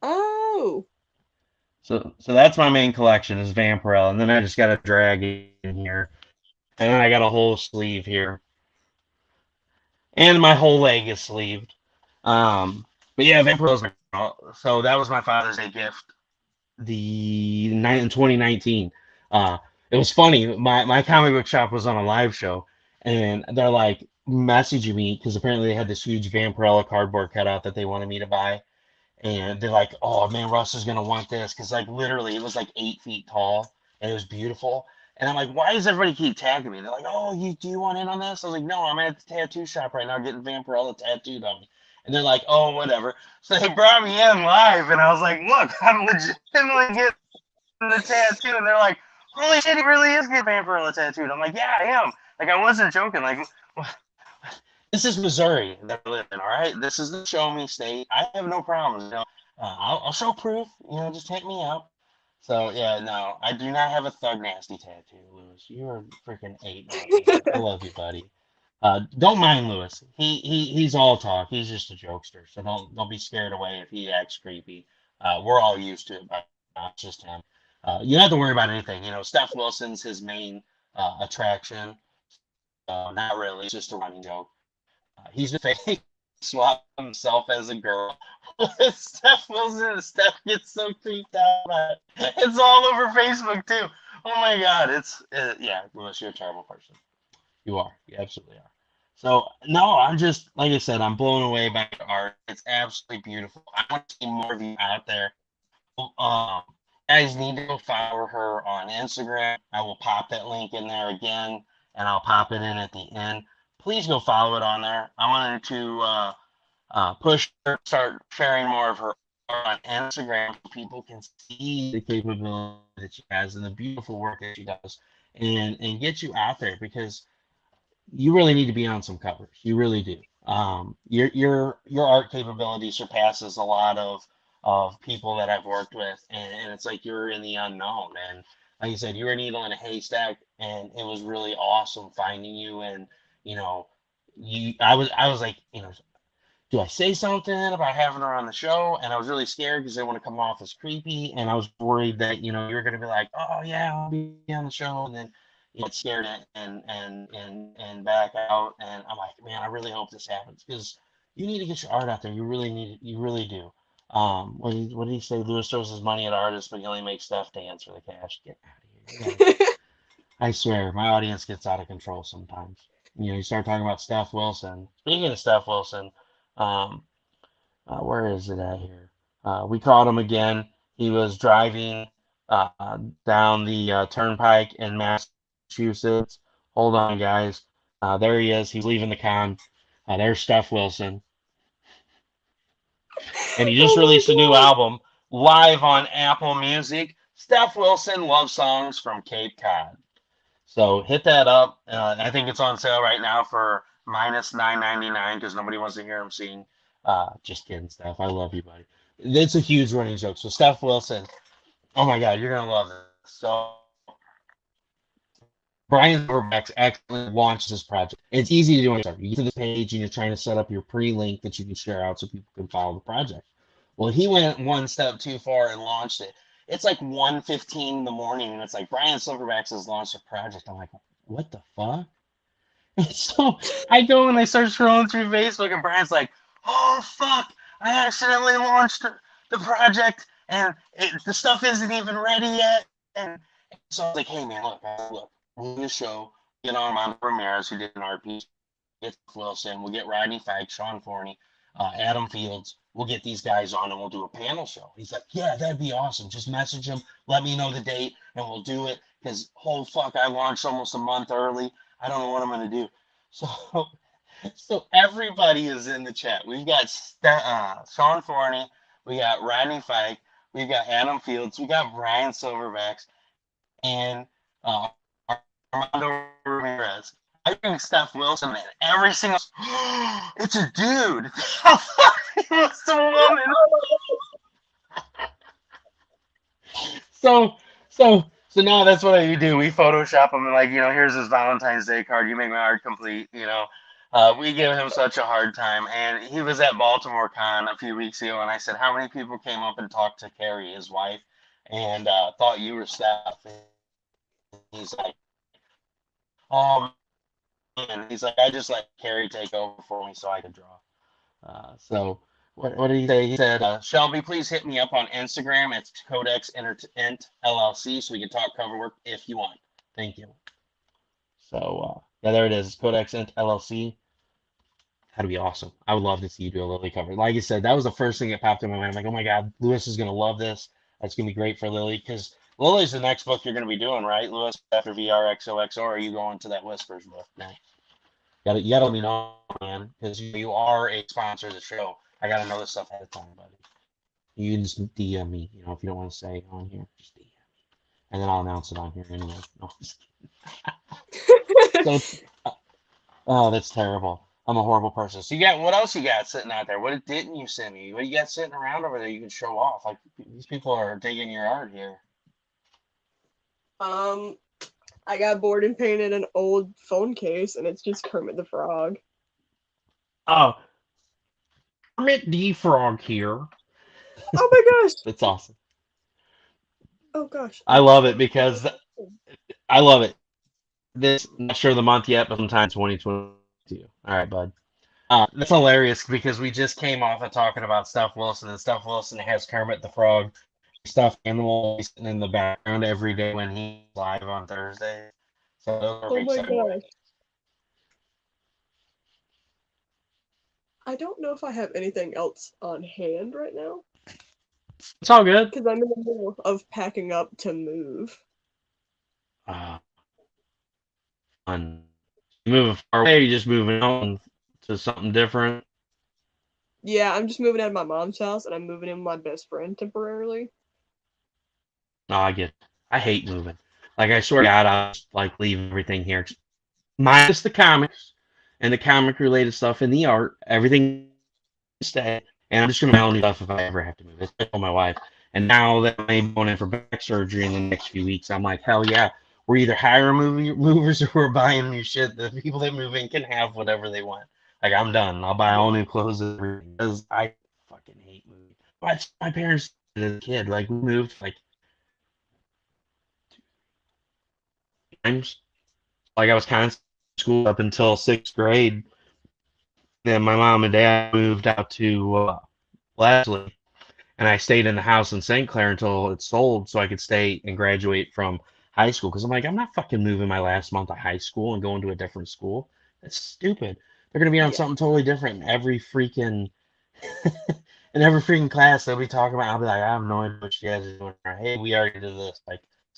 Oh.
So that's my main collection is Vampirella. And then I just got a dragon in here. And then I got a whole sleeve here. And my whole leg is sleeved. But yeah, Vampirella's my girl. So that was my Father's Day gift in 2019. It was funny. My comic book shop was on a live show, and they're like messaging me because apparently they had this huge Vampirella cardboard cutout that they wanted me to buy, and they're like, "Oh man, Russ is gonna want this," because like literally it was like 8 feet tall and it was beautiful. And I'm like, why does everybody keep tagging me? They're like, "Oh, do you want in on this?" I was like, "No, I'm at the tattoo shop right now getting Vampirella tattooed on me." And they're like, "Oh, whatever." So they brought me in live, and I was like, "Look, I'm legitimately getting the tattoo." And they're like, "Holy shit, he really is getting Vampirella tattooed." I'm like, "Yeah, I am." Like, I wasn't joking. Like, this is Missouri that I live in, all right? This is the show me state. I have no problems. I'll show proof. Just hit me up. So, yeah, no, I do not have a Thug Nasty tattoo, Lewis. You're freaking 8. I love you, buddy. Don't mind Lewis. He's all talk. He's just a jokester. So don't be scared away if he acts creepy. We're all used to it, but not just him. You don't have to worry about anything. Steph Wilson's his main attraction. Not really. It's just a running joke. He's been fake swap himself as a girl. Steph Wilson. Steph gets so creeped out by it. It's all over Facebook too. Oh my God. Yeah, Lewis, you're a terrible person. You are. You absolutely are. So no, I'm just like I said, I'm blown away by the art. It's absolutely beautiful. I want to see more of you out there. Um, guys need to go follow her on Instagram. I will pop that link in there again, and I'll pop it in at the end. Please go follow it on there. I wanted to push her, start sharing more of her art on Instagram so people can see the capability that she has and the beautiful work that she does, and get you out there because you really need to be on some covers. You really do. Your art capability surpasses a lot of people that I've worked with, and it's like you're in the unknown. And like you said, you were a needle in a haystack, and it was really awesome finding you. And you know, I was like, do I say something about having her on the show? And I was really scared because I didn't want to come off as creepy, and I was worried that you're going to be like, oh yeah, I'll be on the show, and then get scared and back out. And I'm like, man, I really hope this happens because you need to get your art out there. You really need it. You really do. What did he say? Lewis throws his money at artists, but he only makes stuff dance for the cash. Get out of here. I swear, my audience gets out of control sometimes. You start talking about Steph Wilson. Speaking of Steph Wilson, um, where is it at here? We caught him again. He was driving uh, down the turnpike in Massachusetts. Hold on, guys. There he is. He's leaving the con. There's Steph Wilson. And he just
Oh my
released a new
God.
album live on Apple Music. Steph Wilson Love Songs from Cape Cod. So hit that up. I think it's on sale right now for minus $9.99 because nobody wants to hear him sing. Just kidding, Steph. I love you, buddy. It's a huge running joke. So Steph Wilson, oh my God, you're gonna love this. So Brian Silverback's actually launched this project. It's easy to do on Kickstarter. You get to the page and you're trying to set up your pre-link that you can share out so people can follow the project. Well, he went one step too far and launched it. It's like 1:15 in the morning, and it's like Brian Silverbacks has launched a project. I'm like, what the fuck? And so I go and I start scrolling through Facebook, and Brian's like, oh fuck, I accidentally launched the project, and the stuff isn't even ready yet. And so I was like, hey man, look, we'll do a show, get on Armando Ramirez, who did an art piece, get Wilson, we'll get Rodney Fike, Sean Forney, Adam Fields. We'll get these guys on and we'll do a panel show. He's like, yeah, that'd be awesome. Just message him, let me know the date, and we'll do it. Because, oh, fuck, I launched almost a month early. I don't know what I'm going to do. So everybody is in the chat. We've got Sean Forney. We got Rodney Fike. We've got Adam Fields. We got Brian Silverbacks. And Armando Ramirez. I think Steph Wilson, man, every single it's a dude. It's a woman. So now that's what you do. We Photoshop him and like, here's his Valentine's Day card. You make my art complete, We give him such a hard time. And he was at Baltimore Con a few weeks ago, and I said, how many people came up and talked to Carrie, his wife, and thought you were Steph? And he's like, oh, and he's like, I just let Carrie take over for me so I could draw. So what did he say? He said, Shelby, please hit me up on Instagram. It's Codex Entertainment LLC so we can talk cover work if you want. Thank you. So yeah, there it is. It's Codex Ent LLC. That'd be awesome. I would love to see you do a Lily cover. Like I said, that was the first thing that popped in my mind. I'm like, oh my God, Lewis is gonna love this. That's gonna be great for Lily because Lily's the next book you're gonna be doing, right, Lewis? After VR XOXO, or are you going to that Whispers book now? You gotta let me know, man, because you are a sponsor of the show. I gotta know this stuff ahead of time, buddy. You can just DM me, if you don't want to say on here, just DM me, and then I'll announce it on here anyway. No, so, oh, that's terrible. I'm a horrible person. So what else you got sitting out there? What didn't you send me? What you got sitting around over there you can show off? Like these people are digging your art here.
I got bored and painted an old phone case, and it's just Kermit the Frog.
Oh, Kermit the Frog here.
Oh my gosh,
that's awesome.
Oh gosh,
I love it because I love it. This not sure the month yet, but sometime 2022. All right, bud. That's hilarious because we just came off of talking about Steph Wilson, and Steph Wilson has Kermit the Frog stuffed animal sitting in the background every day when he's live on Thursday. So
oh my gosh. I don't know if I have anything else on hand right now.
It's all good.
Because I'm in the middle of packing up to move.
Moving far away, you just moving on to something different?
Yeah, I'm just moving out of my mom's house, and I'm moving in with my best friend temporarily.
No, I get it. I hate moving. Like, I swear to God, I'll just, leave everything here. Minus the comics and the comic-related stuff and the art. Everything stay. And I'm just going to mail new stuff if I ever have to move. It's told my wife. And now that I'm going in for back surgery in the next few weeks, I'm like, hell yeah. We're either hiring movers or we're buying new shit. The people that move in can have whatever they want. Like, I'm done. I'll buy all new clothes because I fucking hate moving. But my parents did as a kid. Like, we moved, times. Like, I was kind of school up until 6th grade. Then my mom and dad moved out to Leslie, and I stayed in the house in St. Clair until it sold so I could stay and graduate from high school. Because I'm like, I'm not fucking moving my last month of high school and going to a different school. That's stupid. They're going to be on something totally different in every freaking class they'll be talking about. I'll be like, I have no idea what you guys are doing. Hey, we already did this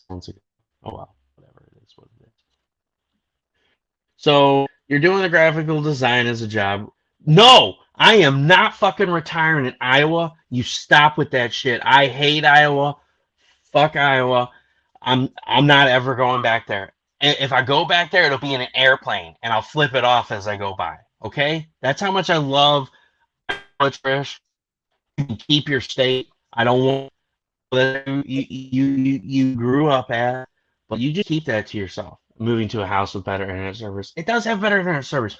months ago. Oh, well, whatever it is, what it is. So you're doing the graphical design as a job. No, I am not fucking retiring in Iowa. You stop with that shit. I hate Iowa. Fuck Iowa. I'm not ever going back there. And if I go back there, it'll be in an airplane, and I'll flip it off as I go by. Okay, that's how much I love Trish. You can keep your state. I don't want that you grew up at, but you just keep that to yourself. Moving to a house with better internet service. It does have better internet service.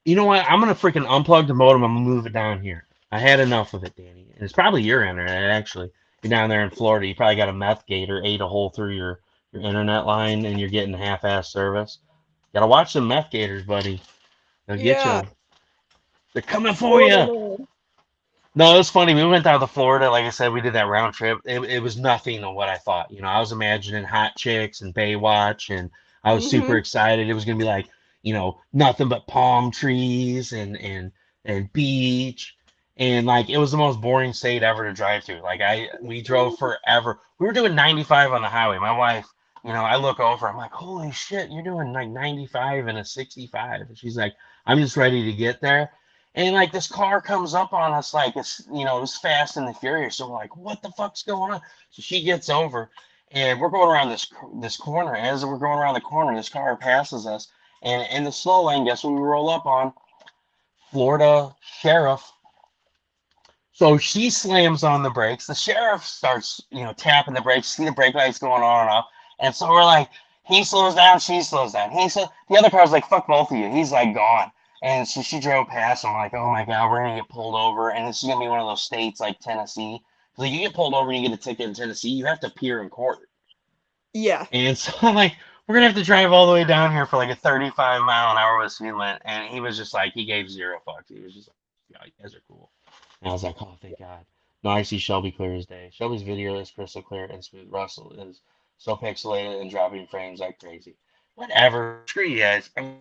You know what? I'm gonna freaking unplug the modem. I'm gonna move it down here. I had enough of it, Danny. And it's probably your internet actually. You're down there in Florida. You probably got a meth gator ate a hole through your internet line, and you're getting half-ass service. Gotta watch the meth gators, buddy. They'll get
Yeah.
you. They're coming for
Florida
you.
man.
No, it was funny. We went down to Florida. Like I said, we did that round trip. It was nothing of what I thought. I was imagining hot chicks and Baywatch, and I was super
Mhm.
excited. It was gonna be like, nothing but palm trees and beach, and like it was the most boring state ever to drive through. Like we drove forever. We were doing 95 on the highway. My wife, I look over. I'm like, holy shit, you're doing like 95 and a 65. And she's like, I'm just ready to get there. And like this car comes up on us like it's Fast and the Furious. So we're like, what the fuck's going on? So she gets over, and we're going around this corner. As we're going around the corner, this car passes us, and in the slow lane, guess what we roll up on? Florida sheriff. So she slams on the brakes. The sheriff starts, tapping the brakes. See the brake lights going on and off. And so we're like, he slows down, she slows down. The other car's like, fuck both of you. He's like gone. And so she drove past. I'm like, oh my god, we're gonna get pulled over. And this is gonna be one of those states like Tennessee. Like you get pulled over and you get a ticket in Tennessee, you have to appear in court.
Yeah.
And so I'm like, we're gonna have to drive all the way down here for like a 35-mile-an-hour with speed limit. And he was just like, he gave zero fucks. He was just like, yeah, you guys are cool. And I was like, oh, thank God. No, I see Shelby clear as day. Shelby's video is crystal clear and smooth. Russell is so pixelated and dropping frames like crazy. Whatever. Screw you guys. I'm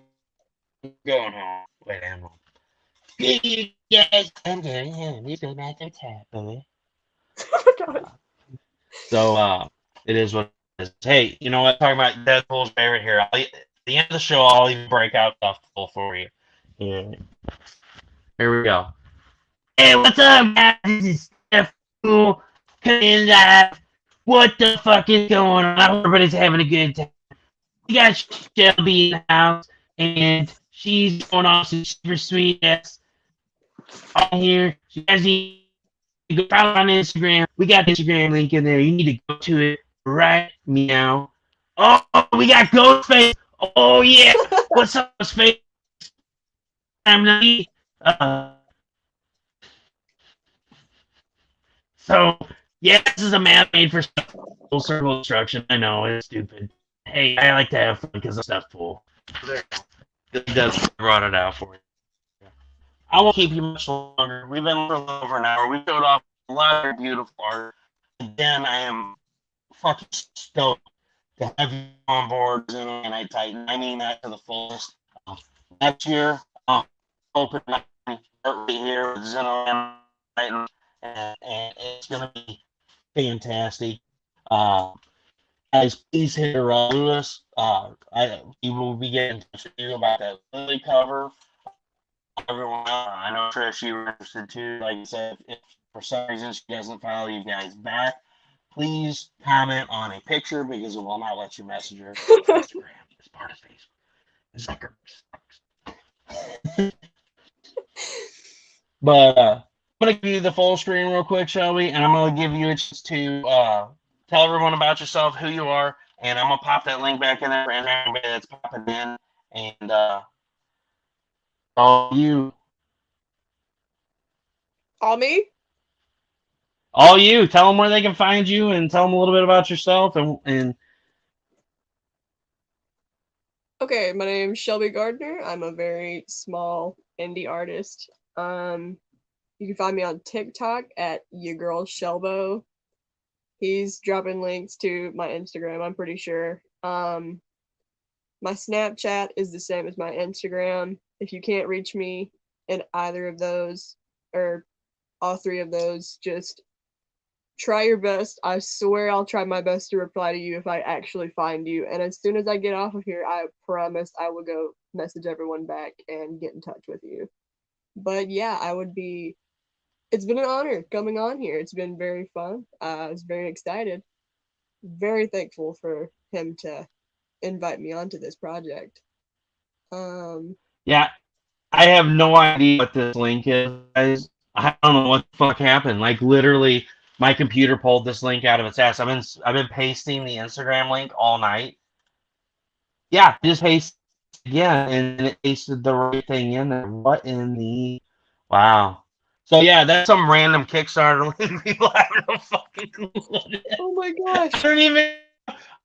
going home. Wait, I'm home. Screw you guys. I'm going home. You go back to tap, boy.
Oh my god.
So, it is what it is. Hey, you know what? Talking about Deadpool's favorite here. At the end of the show, I'll even break out stuff for you. Yeah. Here we go. Hey, what's up, guys? This is Stefpool coming live. What the fuck is going on? I hope everybody's having a good time. We got Shelby in the house, and she's going on some super sweet ass on here. You guys need to go follow on Instagram. We got the Instagram link in there. You need to go to it right now. Oh, we got Ghostface. Oh, yeah. What's up, Ghostface? I'm not. So, yeah, this is a map made for full circle instruction. I know, it's stupid. Hey, I like to have fun because I'm Stefpool. There you go. That's brought it out for you. I won't keep you much longer. We've been for a little over an hour. We showed off a lot of beautiful art. Again, I am fucking stoked to have you on board, and I tighten. I mean that to the fullest. Next year, I'll open up right here with Zeno and Titan, and it's gonna be fantastic. Uh, guys, please hit Lewis. We will be getting in touch with you about that Lily cover. Everyone else, I know Trish, you were interested too. Like I said, if for some reason she doesn't follow you guys back, please comment on a picture because it will not let you message her. Instagram is part of Facebook. Zucker. But I'm gonna give you the full screen real quick, Shelby, and I'm gonna give you a chance to tell everyone about yourself, who you are, and I'm gonna pop that link back in there for everybody that's popping in, and all you,
All me?
all you, tell them where they can find you, and tell them a little bit about yourself, and
Okay, my name's Shelby Gardner. I'm a very small indie artist. You can find me on TikTok at your girl Shelbo. He's dropping links to my Instagram, I'm pretty sure. My Snapchat is the same as my Instagram. If you can't reach me in either of those or all three of those, just try your best. I swear I'll try my best to reply to you if I actually find you. And as soon as I get off of here, I promise I will go message everyone back and get in touch with you. But yeah, it's been an honor coming on here. It's been very fun. I was very excited. Very thankful for him to invite me onto this project.
Yeah, I have no idea what this link is, guys. I don't know what the fuck happened. Like literally, my computer pulled this link out of its ass. I've been pasting the Instagram link all night. Yeah, just paste again, and it pasted the right thing in there. What in the wow? So yeah, that's some random Kickstarter link. People have no fucking clue what it is.
Oh my
I
gosh.
don't even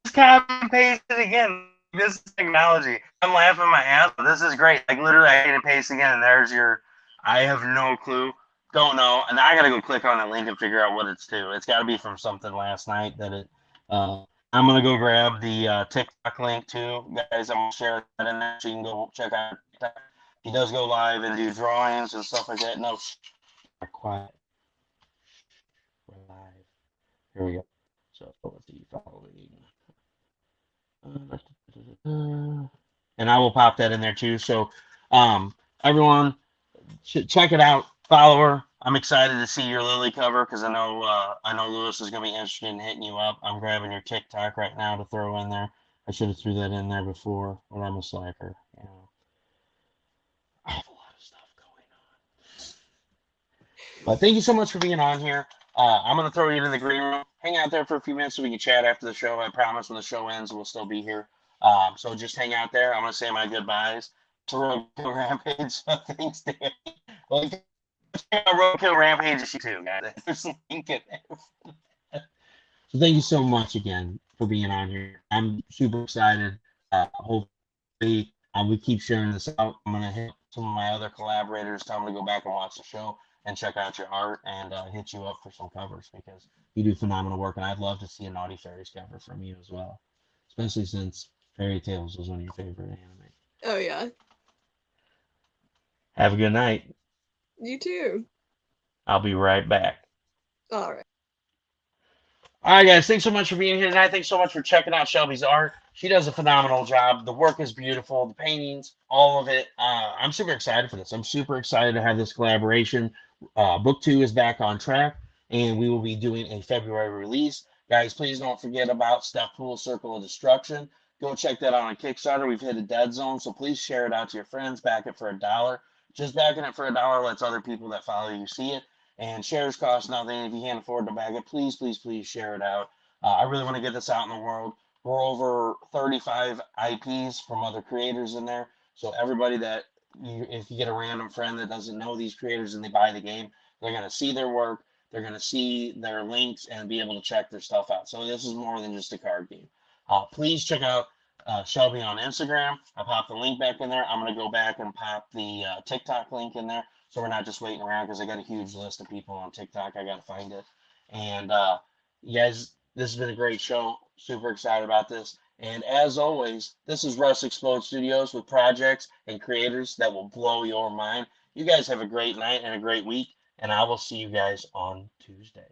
just copy and paste it again. This is technology. I'm laughing my ass off. This is great. Like literally, I can paste again, and there's your. I have no clue. Don't know, and I gotta go click on the link and figure out what it's to. It's got to be from something last night that it. I'm gonna go grab the TikTok link too, guys. I'm gonna share that in there so you can go check out TikTok. He does go live and do drawings and stuff like that. No, quiet. We're live. Here we go. So let's see, following. And I will pop that in there too. So, everyone, check it out. Follow her. I'm excited to see your Lily cover because I know Lewis is gonna be interested in hitting you up. I'm grabbing your TikTok right now to throw in there. I should have threw that in there before, but I'm a slacker. You know, I have a lot of stuff going on. But thank you so much for being on here. I'm gonna throw you in the green room. Hang out there for a few minutes so we can chat after the show. I promise when the show ends, we'll still be here. So just hang out there. I'm gonna say my goodbyes to Roadkill Rampage. Thanks, Dan. Well, Roadkill Rampage issue too, guys. There's a link in there. So thank you so much again for being on here. I'm super excited. Hopefully, we keep sharing this out. I'm gonna hit some of my other collaborators, tell them to go back and watch the show and check out your art and hit you up for some covers because you do phenomenal work. And I'd love to see a Naughty Fairies cover from you as well, especially since Fairy Tales was one of your favorite anime.
Oh yeah.
Have a good night.
You too.
I'll be right back.
All right.
All right, guys. Thanks so much for being here tonight. Thanks so much for checking out Shelby's art. She does a phenomenal job. The work is beautiful. The paintings, all of it. I'm super excited for this. I'm super excited to have this collaboration. Book 2 is back on track, and we will be doing a February release. Guys, please don't forget about Stefpool Circle of Destruction. Go check that out on Kickstarter. We've hit a dead zone, so please share it out to your friends. Back it for $1. Just backing it for $1 lets other people that follow you see it. And shares cost nothing. If you can't afford to bag it, please, please, please share it out. I really want to get this out in the world. We're over 35 IPs from other creators in there. So everybody that if you get a random friend that doesn't know these creators and they buy the game, they're going to see their work. They're going to see their links and be able to check their stuff out. So this is more than just a card game. Please check out Shelby on Instagram. I popped the link back in there. I'm going to go back and pop the TikTok link in there. So we're not just waiting around because I got a huge list of people on TikTok. I got to find it. And you guys, this has been a great show. Super excited about this. And as always, this is Russ Explode Studios with projects and creators that will blow your mind. You guys have a great night and a great week. And I will see you guys on Tuesday.